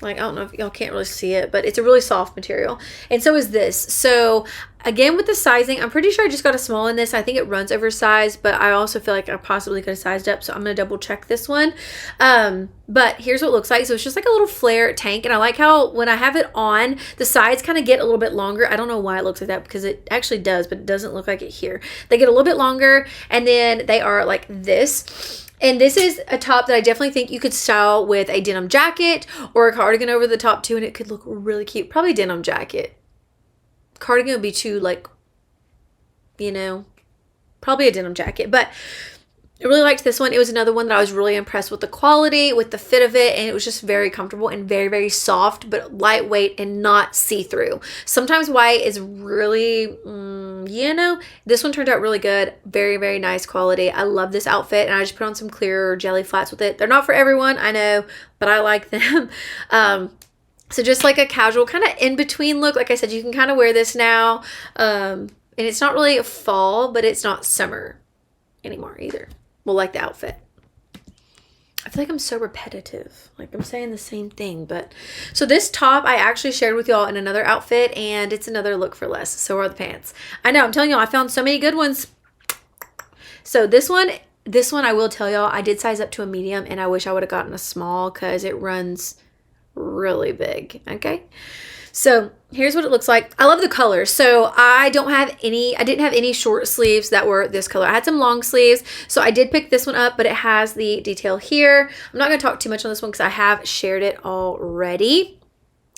Like, I don't know if y'all can't really see it, but it's a really soft material. And so is this. So again, with the sizing, I'm pretty sure I just got a small in this. I think it runs oversized, but I also feel like I possibly could have sized up. So I'm going to double check this one. But here's what it looks like. So it's just like a little flare tank. And I like how when I have it on, the sides kind of get a little bit longer. I don't know why it looks like that, because it actually does, but it doesn't look like it here. They get a little bit longer, and then they are like this. And this is a top that I definitely think you could style with a denim jacket or a cardigan over the top too, and it could look really cute. Probably denim jacket. Cardigan would be too, like, probably a denim jacket. But I really liked this one. It was another one that I was really impressed with the quality, with the fit of it, and it was just very comfortable and very, very soft, but lightweight and not see-through. Sometimes white is really, this one turned out really good. Very, very nice quality. I love this outfit, and I just put on some clear jelly flats with it. They're not for everyone, I know, but I like them. So just like a casual kind of in-between look. Like I said, you can kind of wear this now, and it's not really a fall, but it's not summer. anymore either. Well, like the outfit. I feel like I'm so repetitive. Like I'm saying the same thing, but so this top I actually shared with y'all in another outfit, and it's another look for less. So are the pants. I know, I'm telling y'all, I found so many good ones. So this one I will tell y'all, I did size up to a medium, and I wish I would have gotten a small because it runs really big. Okay. So here's what it looks like. I love the colors. So I didn't have any short sleeves that were this color. I had some long sleeves. So I did pick this one up, but it has the detail here. I'm not going to talk too much on this one because I have shared it already.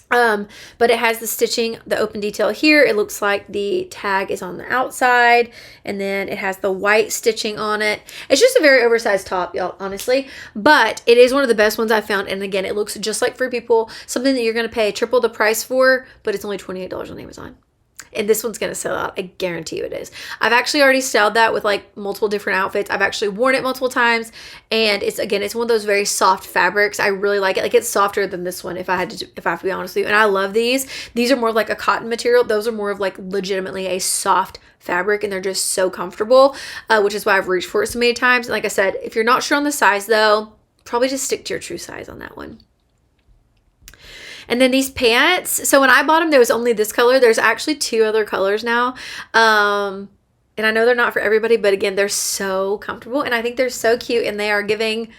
But it has the stitching, the open detail here. It looks like the tag is on the outside, and then it has the white stitching on it. It's just a very oversized top, y'all, honestly, but it is one of the best ones I found. And again, it looks just like Free People, something that you're going to pay triple the price for, but it's only $28 on Amazon. And this one's going to sell out. I guarantee you it is. I've actually already styled that with like multiple different outfits. I've actually worn it multiple times. And it's one of those very soft fabrics. I really like it. Like it's softer than this one if I have to be honest with you. And I love these. These are more of like a cotton material. Those are more of like legitimately a soft fabric, and they're just so comfortable, which is why I've reached for it so many times. And like I said, if you're not sure on the size though, probably just stick to your true size on that one. And then these pants, so when I bought them, there was only this color. There's actually 2 other colors now. And I know they're not for everybody, but again, they're so comfortable. And I think they're so cute. And they are giving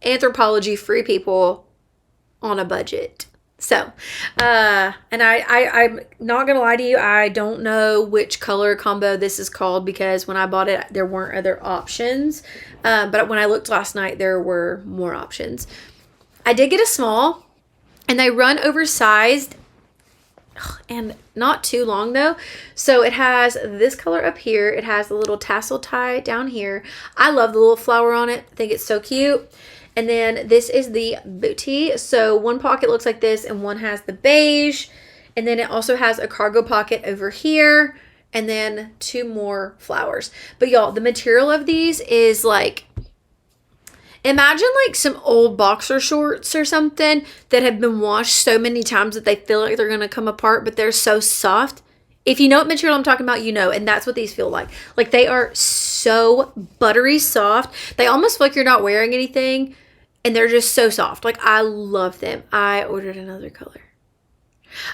Anthropologie Free People on a budget. So, and I'm not going to lie to you. I don't know which color combo this is called because when I bought it, there weren't other options. But when I looked last night, there were more options. I did get a small. And they run oversized and not too long though. So it has this color up here. It has a little tassel tie down here. I love the little flower on it. I think it's so cute. And then this is the bootie. So one pocket looks like this and one has the beige. And then it also has a cargo pocket over here. And then 2 more flowers. But y'all, the material of these is like, imagine like some old boxer shorts or something that have been washed so many times that they feel like they're going to come apart, but they're so soft. If you know what material I'm talking about, you know, and that's what these feel like. Like they are so buttery soft. They almost feel like you're not wearing anything, and they're just so soft. Like I love them. I ordered another color.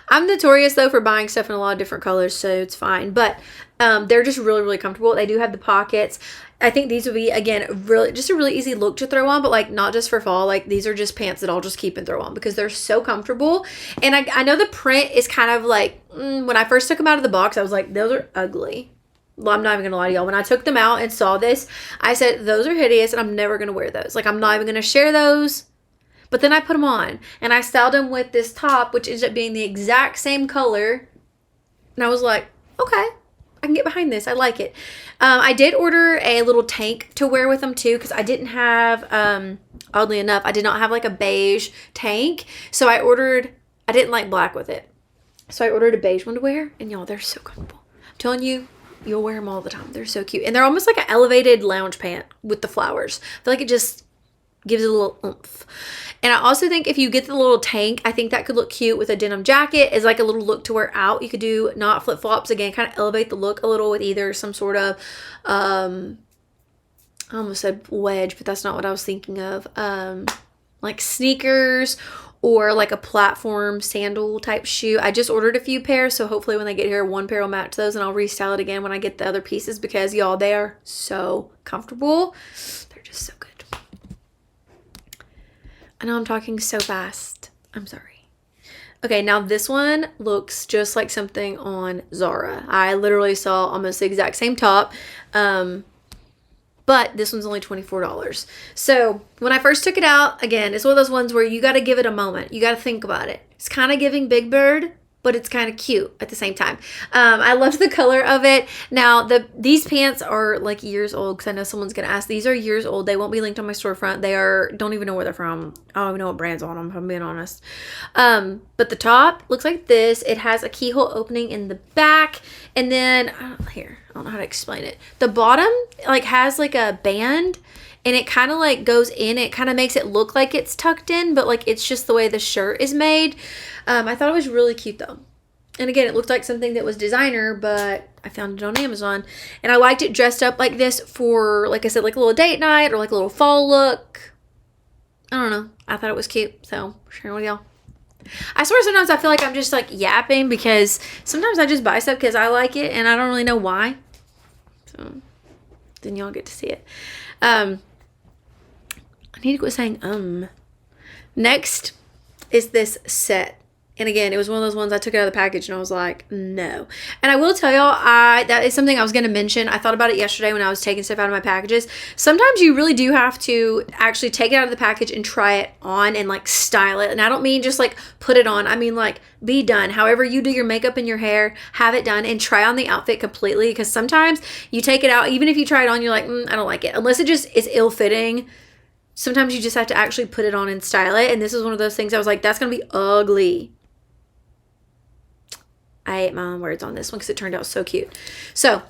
I'm notorious though for buying stuff in a lot of different colors, so it's fine. But they're just really, really comfortable. They do have the pockets. I think these would be, again, really just a really easy look to throw on, but like not just for fall. Like these are just pants that I'll just keep and throw on because they're so comfortable. And I know the print is kind of like, when I first took them out of the box, I was like, those are ugly. Well, I'm not even going to lie to y'all. When I took them out and saw this, I said, those are hideous and I'm never going to wear those. Like I'm not even going to share those. But then I put them on and I styled them with this top, which ended up being the exact same color. And I was like, okay, I can get behind this. I like it. I did order a little tank to wear with them too, because I didn't have, oddly enough, I did not have like a beige tank. So I didn't like black with it. So I ordered a beige one to wear, and y'all, they're so comfortable. I'm telling you, you'll wear them all the time. They're so cute. And they're almost like an elevated lounge pant with the flowers. I feel like it just gives it a little oomph. And I also think if you get the little tank, I think that could look cute with a denim jacket as like a little look to wear out. You could do not flip-flops, again, kind of elevate the look a little with either some sort of, I almost said wedge, but that's not what I was thinking of. Like sneakers or like a platform sandal type shoe. I just ordered a few pairs, so hopefully when they get here, one pair will match those, and I'll restyle it again when I get the other pieces because y'all, they are so comfortable. They're just so good. I know I'm talking so fast. I'm sorry. Okay, now this one looks just like something on Zara. I literally saw almost the exact same top, but this one's only $24. So when I first took it out, again, it's one of those ones where you got to give it a moment. You got to think about it. It's kind of giving Big Bird, but it's kind of cute at the same time. I loved the color of it. Now, these pants are like years old, because I know someone's going to ask. These are years old. They won't be linked on my storefront. Don't even know where they're from. I don't even know what brand's on them, if I'm being honest. But the top looks like this. It has a keyhole opening in the back. And then, I don't know how to explain it. The bottom like has like a band, and it kind of like goes in. It kind of makes it look like it's tucked in, but like it's just the way the shirt is made. I thought it was really cute though. And again, it looked like something that was designer, but I found it on Amazon. And I liked it dressed up like this for, like I said, like a little date night or like a little fall look. I don't know. I thought it was cute. So, sharing with y'all. I swear sometimes I feel like I'm just like yapping because sometimes I just buy stuff because I like it and I don't really know why. So, then y'all get to see it. I need to quit saying Next is this set. And again, it was one of those ones I took it out of the package and I was like, no. And I will tell y'all, that is something I was going to mention. I thought about it yesterday when I was taking stuff out of my packages. Sometimes you really do have to actually take it out of the package and try it on and like style it. And I don't mean just like put it on. I mean like be done. However you do your makeup and your hair, have it done and try on the outfit completely. Because sometimes you take it out, even if you try it on, you're like, I don't like it. Unless it just is ill-fitting. Sometimes you just have to actually put it on and style it. And this is one of those things I was like, that's going to be ugly. I ate my own words on this one because it turned out so cute. So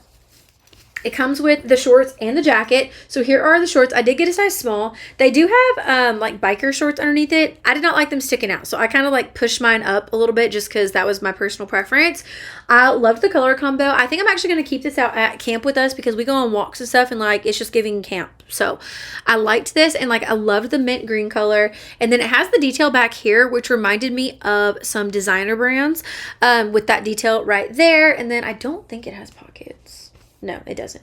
it comes with the shorts and the jacket. So here are the shorts. I did get a size small. They do have like biker shorts underneath it. I did not like them sticking out. So I kind of like pushed mine up a little bit just because that was my personal preference. I love the color combo. I think I'm actually going to keep this out at camp with us because we go on walks and stuff and like it's just giving camp. So I liked this and like I loved the mint green color. And then it has the detail back here, which reminded me of some designer brands with that detail right there. And then I don't think it has pockets. No, it doesn't.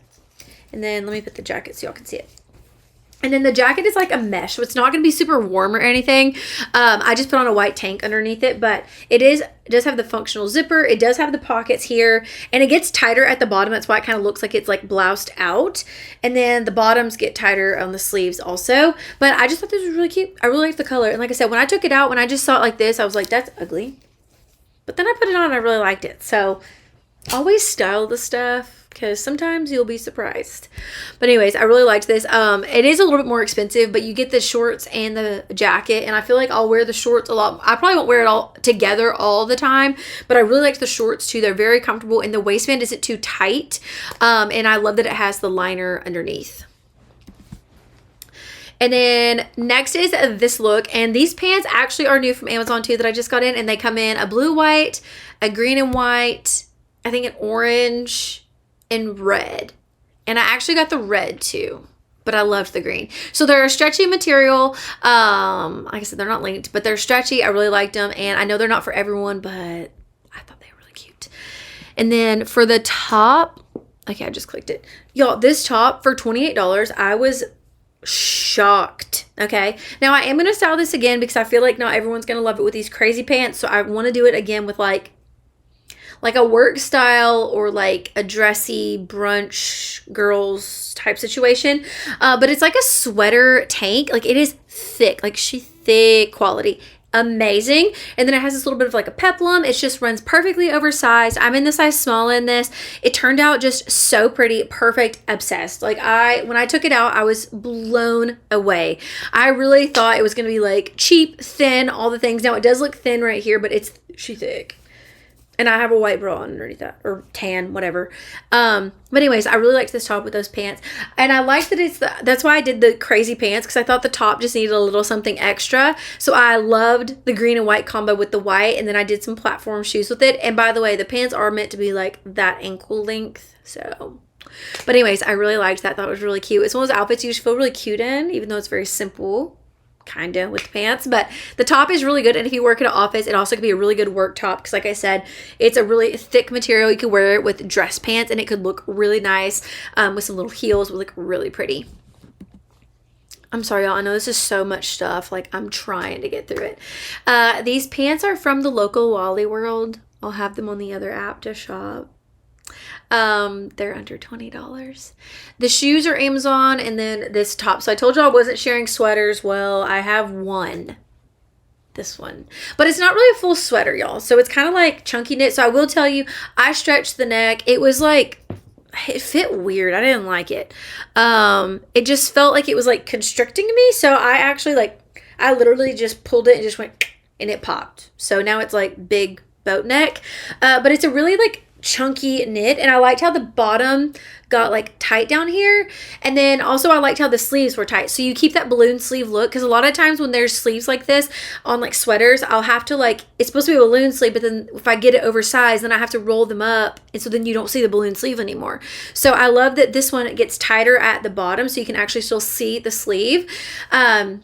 And then let me put the jacket so y'all can see it. And then the jacket is like a mesh, so it's not going to be super warm or anything. I just put on a white tank underneath it, but it does have the functional zipper. It does have the pockets here, and it gets tighter at the bottom. That's why it kind of looks like it's like bloused out. And then the bottoms get tighter on the sleeves also. But I just thought this was really cute. I really liked the color. And like I said, when I took it out, when I just saw it like this, I was like, that's ugly. But then I put it on and I really liked it. So always style the stuff, because sometimes you'll be surprised. But anyways, I really liked this. It is a little bit more expensive, but you get the shorts and the jacket, and I feel like I'll wear the shorts a lot. I probably won't wear it all together all the time, but I really like the shorts too. They're very comfortable, and the waistband isn't too tight, and I love that it has the liner underneath. And then next is this look, and these pants actually are new from Amazon too that I just got in, and they come in a blue, white, a green and white, I think an orange, and red. And I actually got the red too, but I loved the green. So they're a stretchy material. Like I said, they're not linked, but they're stretchy. I really liked them, and I know they're not for everyone, but I thought they were really cute. And then for the top, okay, I just clicked it. Y'all, this top for $28, I was shocked. Okay, now I am going to style this again because I feel like not everyone's going to love it with these crazy pants. So I want to do it again with like a work style or like a dressy brunch girls type situation. But it's like a sweater tank. Like it is thick, like thick quality. Amazing. And then it has this little bit of like a peplum. It just runs perfectly oversized. I'm in the size small in this. It turned out just so pretty, perfect, obsessed. Like when I took it out, I was blown away. I really thought it was going to be like cheap, thin, all the things. Now it does look thin right here, but she's thick. And I have a white bra underneath that, or tan, whatever. But anyways, I really liked this top with those pants. And I like that that's why I did the crazy pants, because I thought the top just needed a little something extra. So I loved the green and white combo with the white. And then I did some platform shoes with it. And by the way, the pants are meant to be like that ankle length. So, but anyways, I really liked that. Thought it was really cute. It's one of those outfits you just feel really cute in, even though it's very simple. Kind of with the pants, but the top is really good. And if you work at an office, it also could be a really good work top, because like I said, it's a really thick material. You could wear it with dress pants and it could look really nice with some little heels. Would look really pretty. I'm sorry, y'all. I know this is so much stuff. Like I'm trying to get through it. These pants are from the local Wally World. I'll have them on the other app to shop. They're under $20. The shoes are Amazon, and then this top. So I told you I wasn't sharing sweaters. Well, I have one. This one. But it's not really a full sweater, y'all. So it's kind of like chunky knit. So I will tell you, I stretched the neck. It was like, it fit weird. I didn't like it. It just felt like it was like constricting me. So I literally just pulled it and just went, and it popped. So now it's like big boat neck. But it's a really like chunky knit, and I liked how the bottom got like tight down here, and then also I liked how the sleeves were tight, so you keep that balloon sleeve look, because a lot of times when there's sleeves like this on like sweaters, I'll have to like, it's supposed to be a balloon sleeve, but then if I get it oversized, then I have to roll them up, and so then you don't see the balloon sleeve anymore. So I love that this one, it gets tighter at the bottom, so you can actually still see the sleeve. And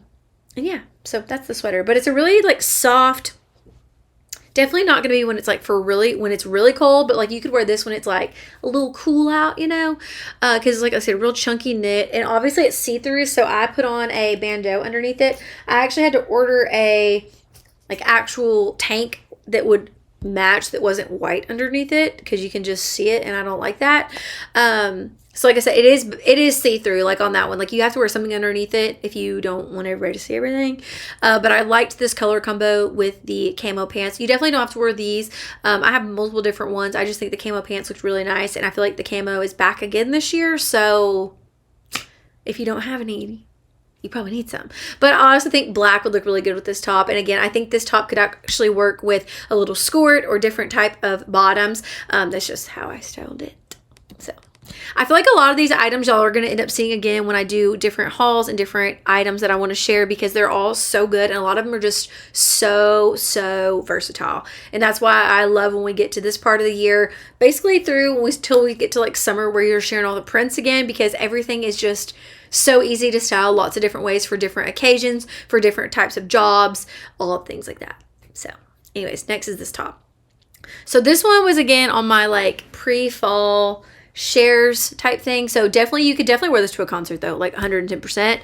yeah, so that's the sweater, but it's a really like soft, definitely not going to be when it's like when it's really cold, but like you could wear this when it's like a little cool out, you know, because like I said, real chunky knit, and obviously it's see-through, so I put on a bandeau underneath it. I actually had to order a like actual tank that would match, that wasn't white underneath it, because you can just see it, and I don't like that. So like I said, it is see-through, like on that one. Like you have to wear something underneath it if you don't want everybody to see everything. But I liked this color combo with the camo pants. You definitely don't have to wear these. I have multiple different ones. I just think the camo pants looked really nice, and I feel like the camo is back again this year. So if you don't have any, you probably need some. But I also think black would look really good with this top. And again, I think this top could actually work with a little skirt or different type of bottoms. That's just how I styled it. So I feel like a lot of these items y'all are going to end up seeing again when I do different hauls and different items that I want to share, because they're all so good, and a lot of them are just so versatile. And that's why I love when we get to this part of the year, basically through till we get to like summer, where you're sharing all the prints again, because everything is just so easy to style, lots of different ways for different occasions, for different types of jobs, all of things like that. So anyways, next is this top. So this one was again on my like pre-fall shares type thing, so definitely you could definitely wear this to a concert though, like 110%.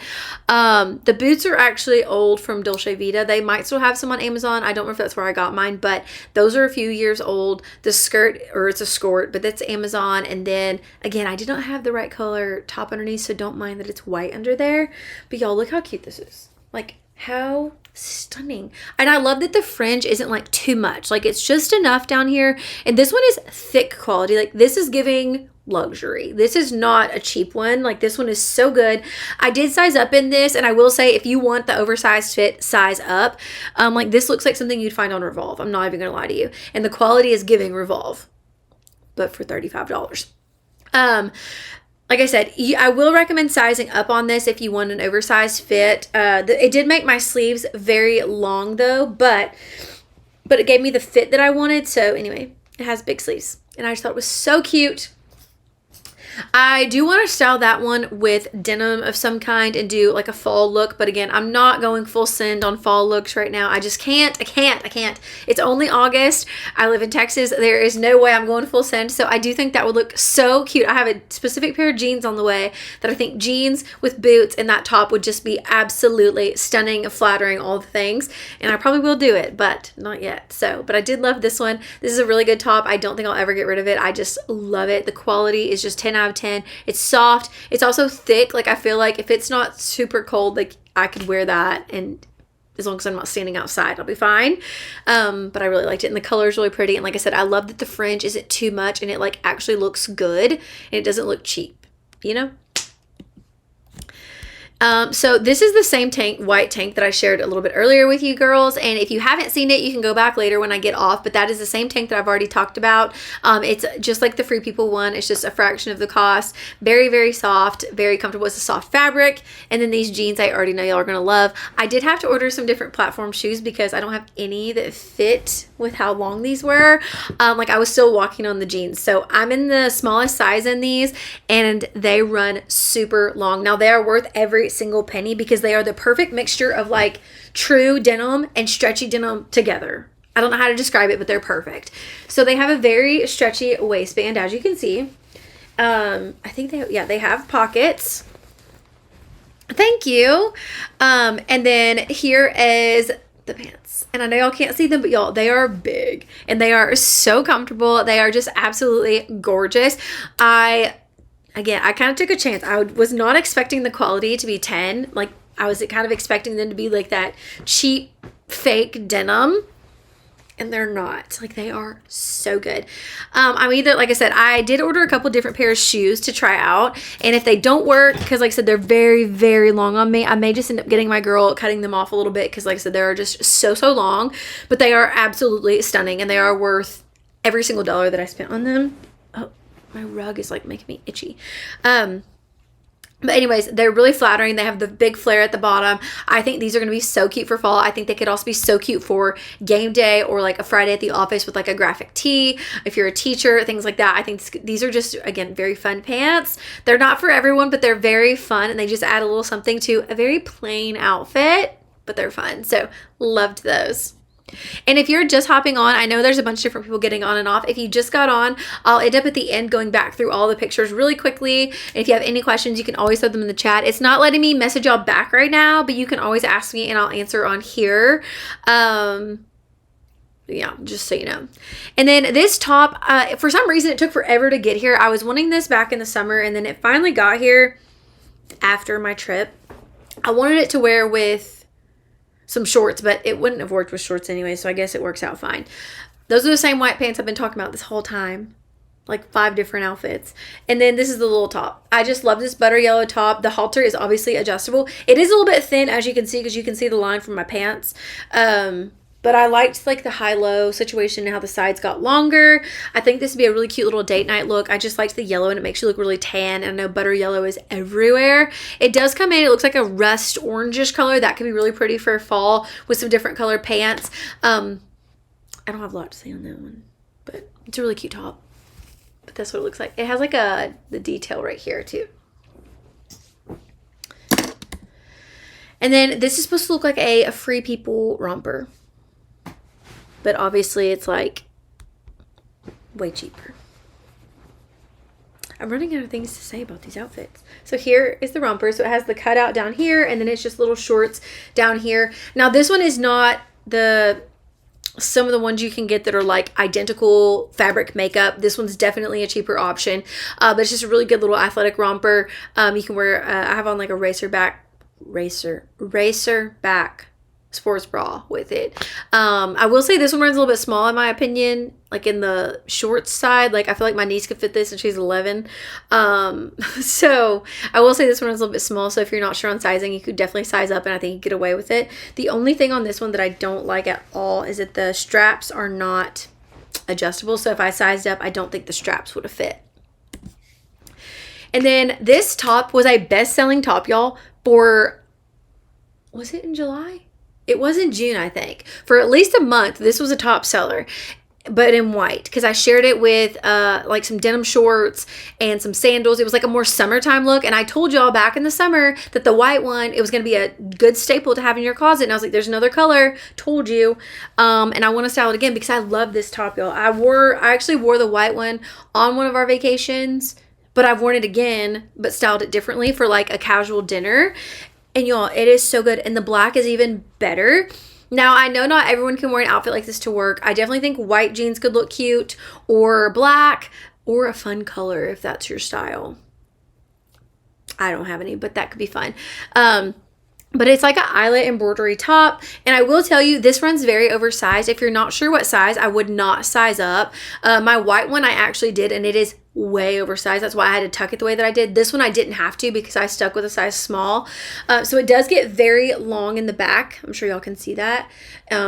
The boots are actually old from Dolce Vita. They might still have some on Amazon. I don't know if that's where I got mine, but those are a few years old. The skirt, or it's a skirt, but that's Amazon. And then again, I did not have the right color top underneath, so don't mind that it's white under there. But y'all, look how cute this is. Like, how stunning. And I love that the fringe isn't like too much, like it's just enough down here. And this one is thick quality, like this is giving luxury. This is not a cheap one. Like this one is so good. I did size up in this, and I will say, if you want the oversized fit, size up. Like this looks like something you'd find on Revolve. I'm not even gonna lie to you. And the quality is giving Revolve, but for $35. Like I said, I will recommend sizing up on this if you want an oversized fit. It did make my sleeves very long though, but it gave me the fit that I wanted. So anyway, it has big sleeves, and I just thought it was so cute. I do want to style that one with denim of some kind and do like a fall look, but again, I'm not going full send on fall looks right now. I just can't. I can't. It's only August. I live in Texas. There is no way I'm going full send, so I do think that would look so cute. I have a specific pair of jeans on the way that I think jeans with boots and that top would just be absolutely stunning, flattering, all the things, and I probably will do it, but not yet. So, but I did love this one. This is a really good top. I don't think I'll ever get rid of it. I just love it. The quality is just 10 out of 10. It's soft. It's also thick. Like I feel like if it's not super cold, like I could wear that, and as long as I'm not standing outside, I'll be fine. But I really liked it, and the color is really pretty. And like I said, I love that the fringe isn't too much, and it like actually looks good, and it doesn't look cheap, you know? So this is the same white tank that I shared a little bit earlier with you girls, and if you haven't seen it, you can go back later when I get off, but that is the same tank that I've already talked about. It's just like the Free People one. It's just a fraction of the cost. Very soft, very comfortable. It's a soft fabric, and then these jeans I already know y'all are gonna love. I did have to order some different platform shoes because I don't have any that fit with how long these were. Like I was still walking on the jeans, so I'm in the smallest size in these, and they run super long. Now they are worth every single penny because they are the perfect mixture of like true denim and stretchy denim together. I don't know how to describe it, but they're perfect. So they have a very stretchy waistband, as you can see. I think they have pockets. Thank you. And then here is the pants, and I know y'all can't see them, but y'all, they are big and they are so comfortable. They are just absolutely gorgeous. Again, I kind of took a chance. I was not expecting the quality to be 10. Like, I was kind of expecting them to be like that cheap, fake denim. And they're not. Like, they are so good. I'm either, like I said, I did order a couple different pairs of shoes to try out. And if they don't work, because like I said, they're very long on me, I may just end up getting my girl cutting them off a little bit. Because like I said, they're just so long. But they are absolutely stunning. And they are worth every single dollar that I spent on them. Oh, my rug is like making me itchy. But anyways, they're really flattering. They have the big flare at the bottom. I think these are going to be so cute for fall. I think they could also be so cute for game day or like a Friday at the office with like a graphic tee. If you're a teacher, things like that. I think these are just, again, very fun pants. They're not for everyone, but they're very fun. And they just add a little something to a very plain outfit, but they're fun. So loved those. And if you're just hopping on, I know there's a bunch of different people getting on and off. If you just got on, I'll end up at the end going back through all the pictures really quickly. And if you have any questions, you can always throw them in the chat. It's not letting me message y'all back right now, but you can always ask me and I'll answer on here. Yeah, just so you know. And then this top, for some reason, it took forever to get here. I was wanting this back in the summer, and then it finally got here after my trip. I wanted it to wear with some shorts, but it wouldn't have worked with shorts anyway, so I guess it works out fine. Those are the same white pants I've been talking about this whole time. Like 5 different outfits. And then this is the little top. I just love this butter yellow top. The halter is obviously adjustable. It is a little bit thin, as you can see, because you can see the line from my pants. But I liked like the high-low situation and how the sides got longer. I think this would be a really cute little date night look. I just liked the yellow and it makes you look really tan. And I know butter yellow is everywhere. It does come in. It looks like a rust orangish color. That could be really pretty for fall with some different colored pants. I don't have a lot to say on that one, but it's a really cute top. But that's what it looks like. It has like the detail right here too. And then this is supposed to look like a Free People romper. But obviously it's like way cheaper. I'm running out of things to say about these outfits. So here is the romper. So it has the cutout down here, and then it's just little shorts down here. Now this one is not some of the ones you can get that are like identical fabric makeup. This one's definitely a cheaper option. But it's just a really good little athletic romper. You can wear, I have on like a racer back sports bra with it. I will say this one runs a little bit small in my opinion, like in the shorts side. Like I feel like my niece could fit this and she's 11. So I will say this one is a little bit small. So if you're not sure on sizing, you could definitely size up and I think you get away with it. The only thing on this one that I don't like at all is that the straps are not adjustable. So if I sized up, I don't think the straps would have fit. And then this top was a best-selling top, y'all, for, was it in July? It was in June, I think. For at least a month, this was a top seller, but in white, because I shared it with like some denim shorts and some sandals. It was like a more summertime look, and I told y'all back in the summer that the white one, it was going to be a good staple to have in your closet, and I was like, there's another color, told you, and I want to style it again because I love this top, y'all. I actually wore the white one on one of our vacations, but I've worn it again, but styled it differently for like a casual dinner. And y'all, it is so good. And the black is even better. Now, I know not everyone can wear an outfit like this to work. I definitely think white jeans could look cute, or black, or a fun color if that's your style. I don't have any, but that could be fun. But it's like an eyelet embroidery top. And I will tell you, this runs very oversized. If you're not sure what size, I would not size up. My white one I actually did, and it is way oversized. That's why I had to tuck it the way that I did. This one I didn't have to because I stuck with a size small. So it does get very long in the back. I'm sure y'all can see that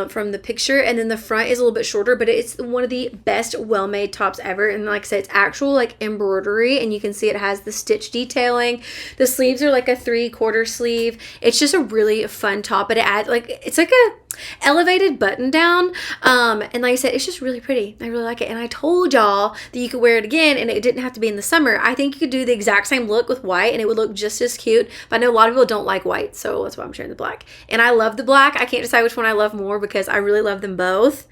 from the picture. And then the front is a little bit shorter, but it's one of the best well-made tops ever. And like I said, it's actual like embroidery, and you can see it has the stitch detailing. The sleeves are like a 3/4 sleeve. It's just a really fun top, but it adds like, it's like a elevated button down, and like I said, it's just really pretty. I really like it, and I told y'all that you could wear it again and it didn't have to be in the summer. I think you could do the exact same look with white and it would look just as cute, but I know a lot of people don't like white, so that's why I'm sharing the black. And I love the black. I can't decide which one I love more because I really love them both.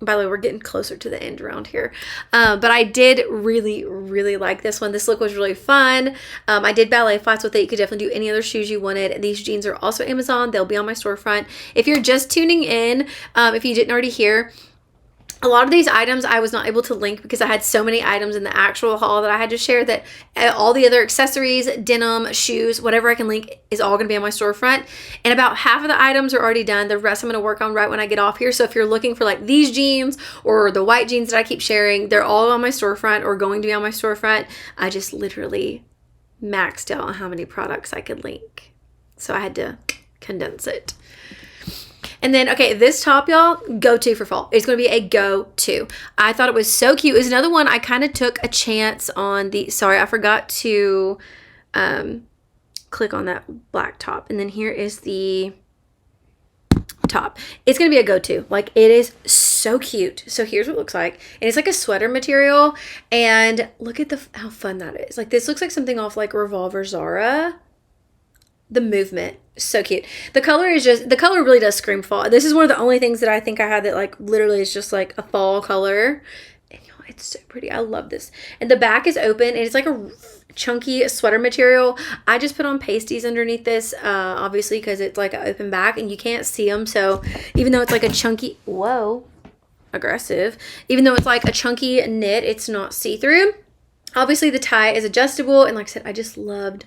By the way, we're getting closer to the end around here. But I did really, really like this one. This look was really fun. I did ballet flats with it. You could definitely do any other shoes you wanted. These jeans are also Amazon. They'll be on my storefront. If you're just tuning in, if you didn't already hear, a lot of these items I was not able to link because I had so many items in the actual haul that I had to share that all the other accessories, denim, shoes, whatever I can link is all going to be on my storefront. And about half of the items are already done. The rest I'm going to work on right when I get off here. So if you're looking for like these jeans or the white jeans that I keep sharing, they're all on my storefront or going to be on my storefront. I just literally maxed out on how many products I could link. So I had to condense it. And then, okay, this top, y'all, go-to for fall. It's going to be a go-to. I thought it was so cute. It was another one I kind of took a chance on the, sorry, I forgot to click on that black top. And then here is the top. It's going to be a go-to. Like, it is so cute. So here's what it looks like. And it's like a sweater material. And look at how fun that is. Like, this looks like something off like Revolver Zara. The movement, so cute. The color really does scream fall. This is one of the only things that I think I had that like literally is just like a fall color. And y'all, it's so pretty. I love this. And the back is open and it's like a chunky sweater material. I just put on pasties underneath this, obviously, because it's like an open back and you can't see them. So even though it's like a chunky, whoa, aggressive. Even though it's like a chunky knit, it's not see-through. Obviously the tie is adjustable. And like I said, I just loved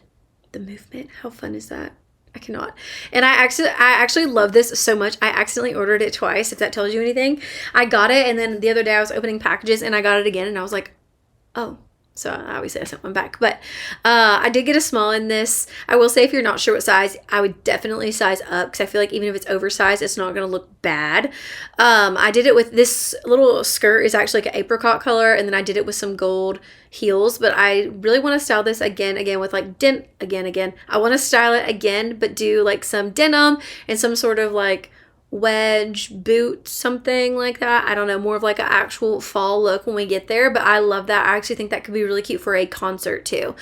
the movement. How fun is that? I cannot. And I actually love this so much. I accidentally ordered it twice, if that tells you anything. I got it, and then the other day I was opening packages and I got it again and I was like, oh. So obviously I sent one back, but I did get a small in this. I will say if you're not sure what size, I would definitely size up because I feel like even if it's oversized, it's not going to look bad. I did it with this little skirt is actually like an apricot color, and then I did it with some gold heels, but I really want to style this again with like again. I want to style it again, but do like some denim and some sort of like wedge boot, something like that. I don't know, more of like an actual fall look when we get there, but I love that. I actually think that could be really cute for a concert too.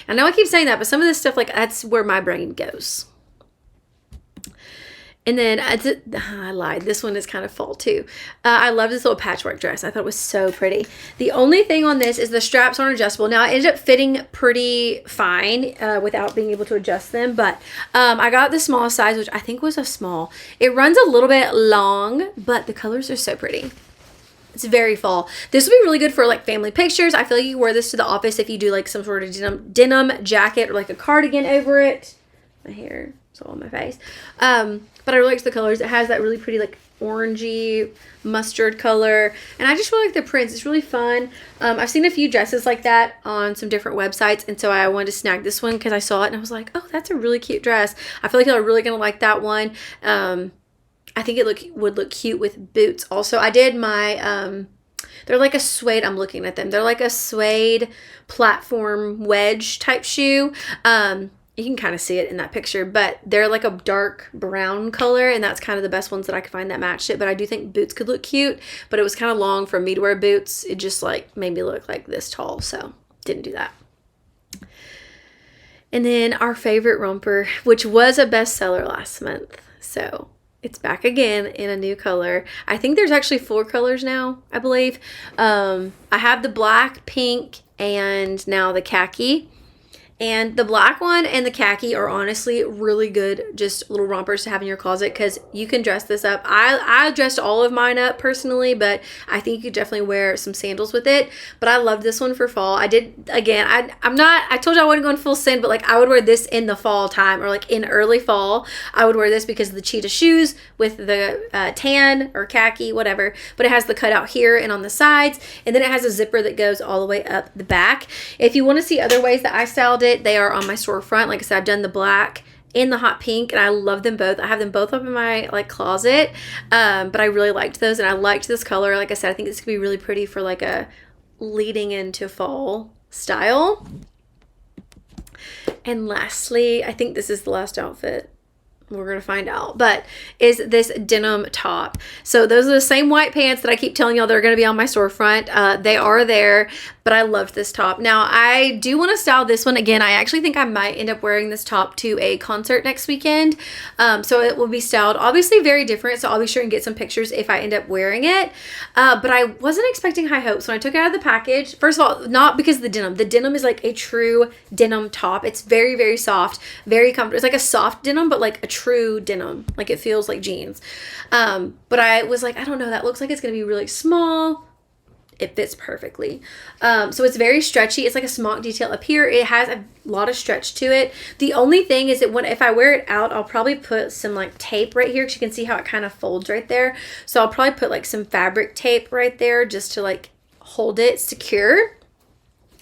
I know I keep saying that, but some of this stuff, like, that's where my brain goes. And then I lied. This one is kind of fall too. I love this little patchwork dress. I thought it was so pretty. The only thing on this is the straps aren't adjustable. Now, it ended up fitting pretty fine without being able to adjust them. But I got the small size, which I think was a small. It runs a little bit long, but the colors are so pretty. It's very fall. This would be really good for like family pictures. I feel like you wear this to the office if you do like some sort of denim jacket or like a cardigan over it. My hair is all on my face. But I really like the colors. It has that really pretty like orangey mustard color. And I just really like the prints. It's really fun. I've seen a few dresses like that on some different websites. And so I wanted to snag this one because I saw it and I was like, oh, that's a really cute dress. I feel like you're really going to like that one. I think it would look cute with boots also. I did my, they're like a suede, I'm looking at them. They're like a suede platform wedge type shoe. You can kind of see it in that picture, but they're like a dark brown color, and that's kind of the best ones that I could find that matched it. But I do think boots could look cute, but it was kind of long for me to wear boots. It just like made me look like this tall, so didn't do that. And then our favorite romper, which was a bestseller last month. So it's back again in a new color. I think there's actually 4 colors now, I believe. I have the black, pink, and now the khaki. And the black one and the khaki are honestly really good, just little rompers to have in your closet because you can dress this up. I dressed all of mine up personally, but I think you could definitely wear some sandals with it. But I love this one for fall. I did, again, I told you I wasn't going full send, but like I would wear this in the fall time or like in early fall. I would wear this because of the cheetah shoes with the tan or khaki, whatever. But it has the cutout here and on the sides. And then it has a zipper that goes all the way up the back. If you want to see other ways that I styled it, they are on my storefront. Like I said, I've done the black and the hot pink, and I love them both. I have them both up in my like closet, but I really liked those, and I liked this color. Like I said, I think this could be really pretty for like a leading into fall style. And lastly, I think this is the last outfit. We're going to find out, but is this denim top. So those are the same white pants that I keep telling y'all they're going to be on my storefront. They are there, but I loved this top. Now I do want to style this one again. I actually think I might end up wearing this top to a concert next weekend. So it will be styled obviously very different. So I'll be sure and get some pictures if I end up wearing it. But I wasn't expecting high hopes when I took it out of the package. First of all, not because of the denim. The denim is like a true denim top. It's very, very soft, very comfortable. It's like a soft denim, but like a true denim. Like it feels like jeans. But I was like, I don't know, that looks like it's going to be really small. It fits perfectly. So it's very stretchy. It's like a smock detail up here. It has a lot of stretch to it. The only thing is that if I wear it out, I'll probably put some like tape right here because you can see how it kind of folds right there. So I'll probably put like some fabric tape right there just to like hold it secure.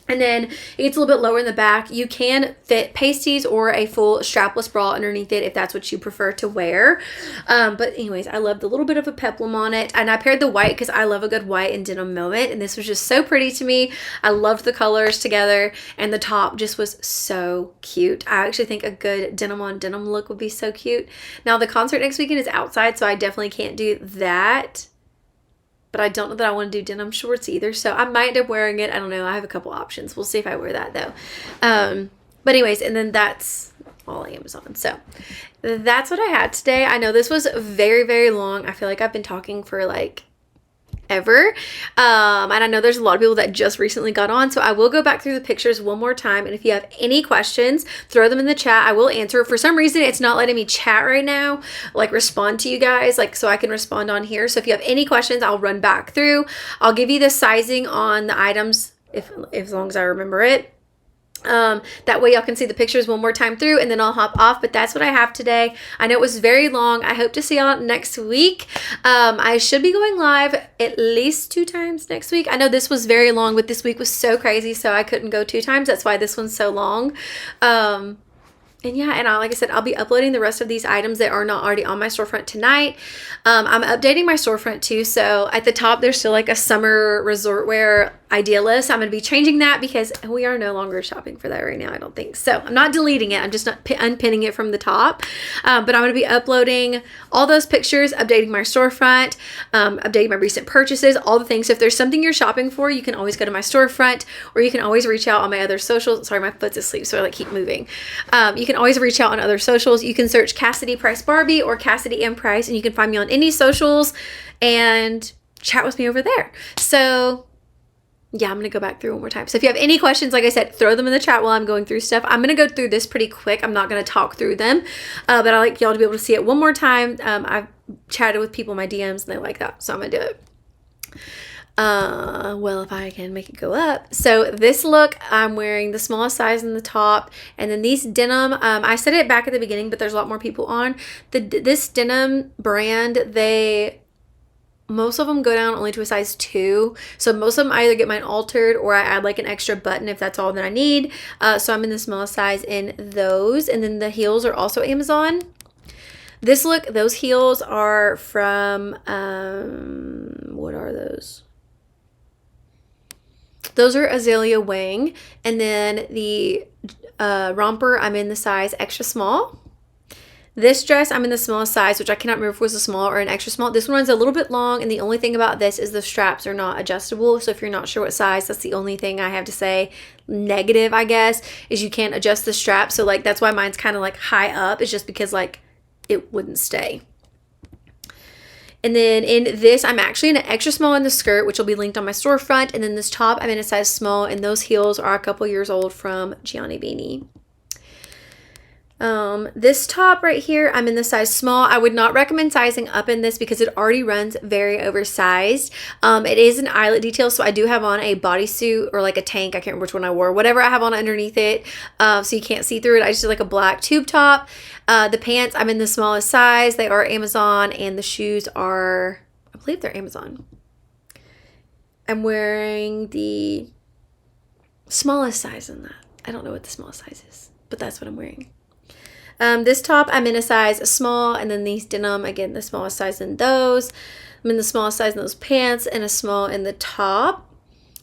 And then it gets a little bit lower in the back. You can fit pasties or a full strapless bra underneath it if that's what you prefer to wear. But anyways, I love the little bit of a peplum on it. And I paired the white because I love a good white and denim moment. And this was just so pretty to me. I loved the colors together. And the top just was so cute. I actually think a good denim on denim look would be so cute. Now the concert next weekend is outside, so I definitely can't do that. But I don't know that I want to do denim shorts either. So I might end up wearing it. I don't know. I have a couple options. We'll see if I wear that though. But anyways, and then that's all Amazon. So that's what I had today. I know this was very, very long. I feel like I've been talking for like ever. And I know there's a lot of people that just recently got on. So I will go back through the pictures one more time. And if you have any questions, throw them in the chat. I will answer. For some reason, it's not letting me chat right now, like respond to you guys, like so I can respond on here. So if you have any questions, I'll run back through. I'll give you the sizing on the items if as long as I remember it. That way y'all can see the pictures one more time through, and then I'll hop off. But that's what I have today. I know it was very long. I hope to see y'all next week. I should be going live at least 2 times next week. I know this was very long, but this week was so crazy, so I couldn't go 2 times. That's why this one's so long. And yeah, and like I said, I'll be uploading the rest of these items that are not already on my storefront tonight. I'm updating my storefront too. So at the top, there's still like a summer resort wear idea list. I'm going to be changing that because we are no longer shopping for that right now, I don't think. So I'm not deleting it. I'm just not unpinning it from the top. But I'm going to be uploading all those pictures, updating my storefront, updating my recent purchases, all the things. So if there's something you're shopping for, you can always go to my storefront, or you can always reach out on my other socials. Sorry, my foot's asleep, so I like keep moving. You can always reach out on other socials. You can search Cassidy Price Barbie or Cassidy M Price, and you can find me on any socials and chat with me over there. So yeah, I'm going to go back through one more time. So if you have any questions, like I said, throw them in the chat while I'm going through stuff. I'm going to go through this pretty quick. I'm not going to talk through them, but I like y'all to be able to see it one more time. I've chatted with people in my DMs and they like that, so I'm going to do it. Well, if I can make it go up. So this look, I'm wearing the smallest size in the top, and then these denim, I said it back at the beginning, but there's a lot more people on. This denim brand, most of them go down only to a size 2. So most of them I either get mine altered or I add like an extra button if that's all that I need. So I'm in the smallest size in those. And then the heels are also Amazon. This look, those heels are from, what are those? Those are Azalea Wang. And then the romper, I'm in the size extra small. This dress, I'm in the smallest size, which I cannot remember if it was a small or an extra small. This one runs a little bit long, and the only thing about this is the straps are not adjustable. So if you're not sure what size, that's the only thing I have to say negative, I guess, is you can't adjust the strap. So like that's why mine's kind of like high up. It's just because like it wouldn't stay. And then in this, I'm actually in an extra small in the skirt, which will be linked on my storefront. And then this top, I'm in a size small, and those heels are a couple years old from Gianni Beanie. This top right here, I'm in the size small. I would not recommend sizing up in this because it already runs very oversized. It is an eyelet detail, so I do have on a bodysuit or like a tank. I can't remember which one I wore. Whatever I have on underneath it, so you can't see through it. I just did like a black tube top. The pants, I'm in the smallest size. They are Amazon, and the shoes are, I believe they're Amazon. I'm wearing the smallest size in that. I don't know what the smallest size is, but that's what I'm wearing. This top, I'm in a size small, and then these denim, again, the smallest size in those. I'm in the smallest size in those pants and a small in the top.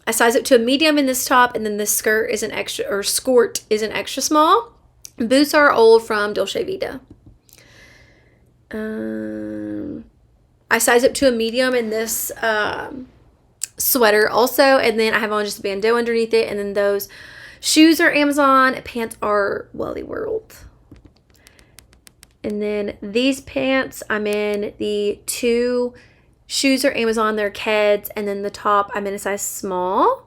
I size up to a medium in this top, and then this skirt is an extra, or skirt is an extra small. Boots are old from Dolce Vita. I size up to a medium in this sweater also, and then I have on just a bandeau underneath it, and then those shoes are Amazon, pants are Wally World. And then these pants, I'm in the 2. Shoes are Amazon, they're Keds. And then the top, I'm in a size small.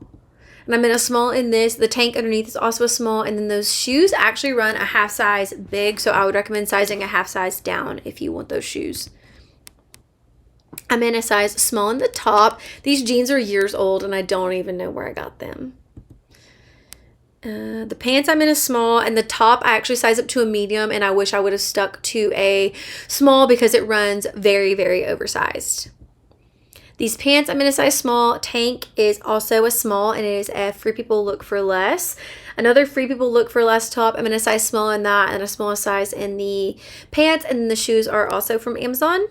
And I'm in a small in this. The tank underneath is also a small. And then those shoes actually run a half size big. So I would recommend sizing a half size down if you want those shoes. I'm in a size small in the top. These jeans are years old, and I don't even know where I got them. The pants, I'm in a small, and the top I actually size up to a medium, and I wish I would have stuck to a small because it runs very, very oversized. These pants I'm in a size small. Tank is also a small, and it is a Free People Look for Less. Another Free People Look for Less top. I'm in a size small in that, and a small size in the pants, and then the shoes are also from Amazon.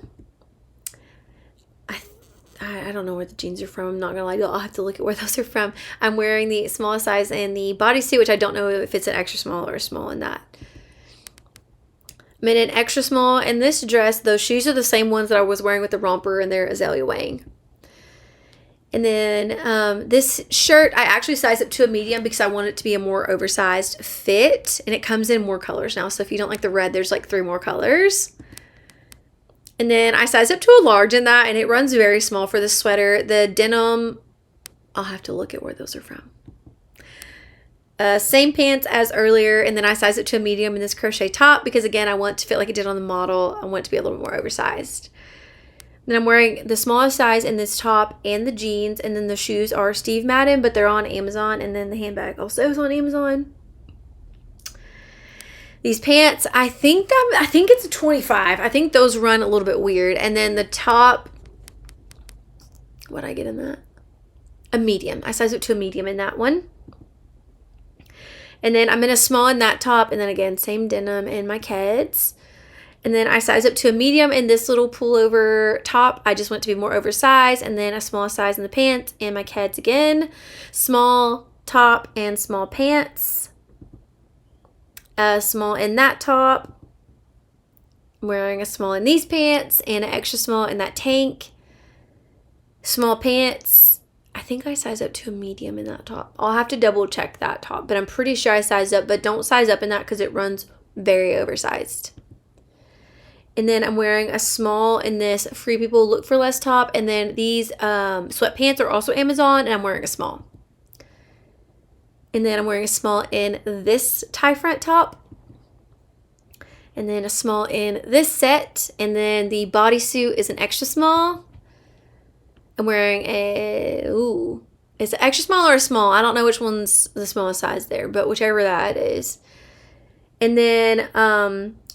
I don't know where the jeans are from. I'm not gonna lie to you. I'll have to look at where those are from. I'm wearing the smallest size in the bodysuit, which I don't know if it's an extra small or a small in that. I'm in an extra small in this dress. Those shoes are the same ones that I was wearing with the romper, and they're azalea wing. And then this shirt, I actually sized up to a medium because I want it to be a more oversized fit. And it comes in more colors now. So if you don't like the red, there's like 3 more colors. And then I sized up to a large in that, and it runs very small for this sweater. The denim, I'll have to look at where those are from. Same pants as earlier, and then I sized it to a medium in this crochet top because, again, I want to fit like it did on the model. I want it to be a little bit more oversized. Then I'm wearing the smallest size in this top and the jeans, and then the shoes are Steve Madden, but they're on Amazon, and then the handbag also is on Amazon. These pants, I think it's a 25. I think those run a little bit weird. And then the top, what did I get in that? A medium. I sized it to a medium in that one. And then I'm in a small in that top. And then again, same denim in my kids. And then I sized up to a medium in this little pullover top. I just want to be more oversized. And then a small size in the pants and my kids again. Small top and small pants. Small in that top. I'm wearing a small in these pants and an extra small in that tank. Small pants. I think I sized up to a medium in that top. I'll have to double check that top, but I'm pretty sure I sized up, but don't size up in that because it runs very oversized. And then I'm wearing a small in this Free People Look for Less top, and then these sweatpants are also Amazon, and I'm wearing a small. And then I'm wearing a small in this tie front top. And then a small in this set. And then the bodysuit is an extra small. I'm wearing it's an extra small or a small. I don't know which one's the smallest size there, but whichever that is. And then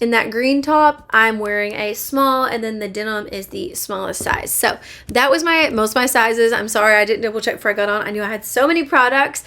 in that green top, I'm wearing a small, and then the denim is the smallest size. So that was most of my sizes. I'm sorry I didn't double check before I got on. I knew I had so many products.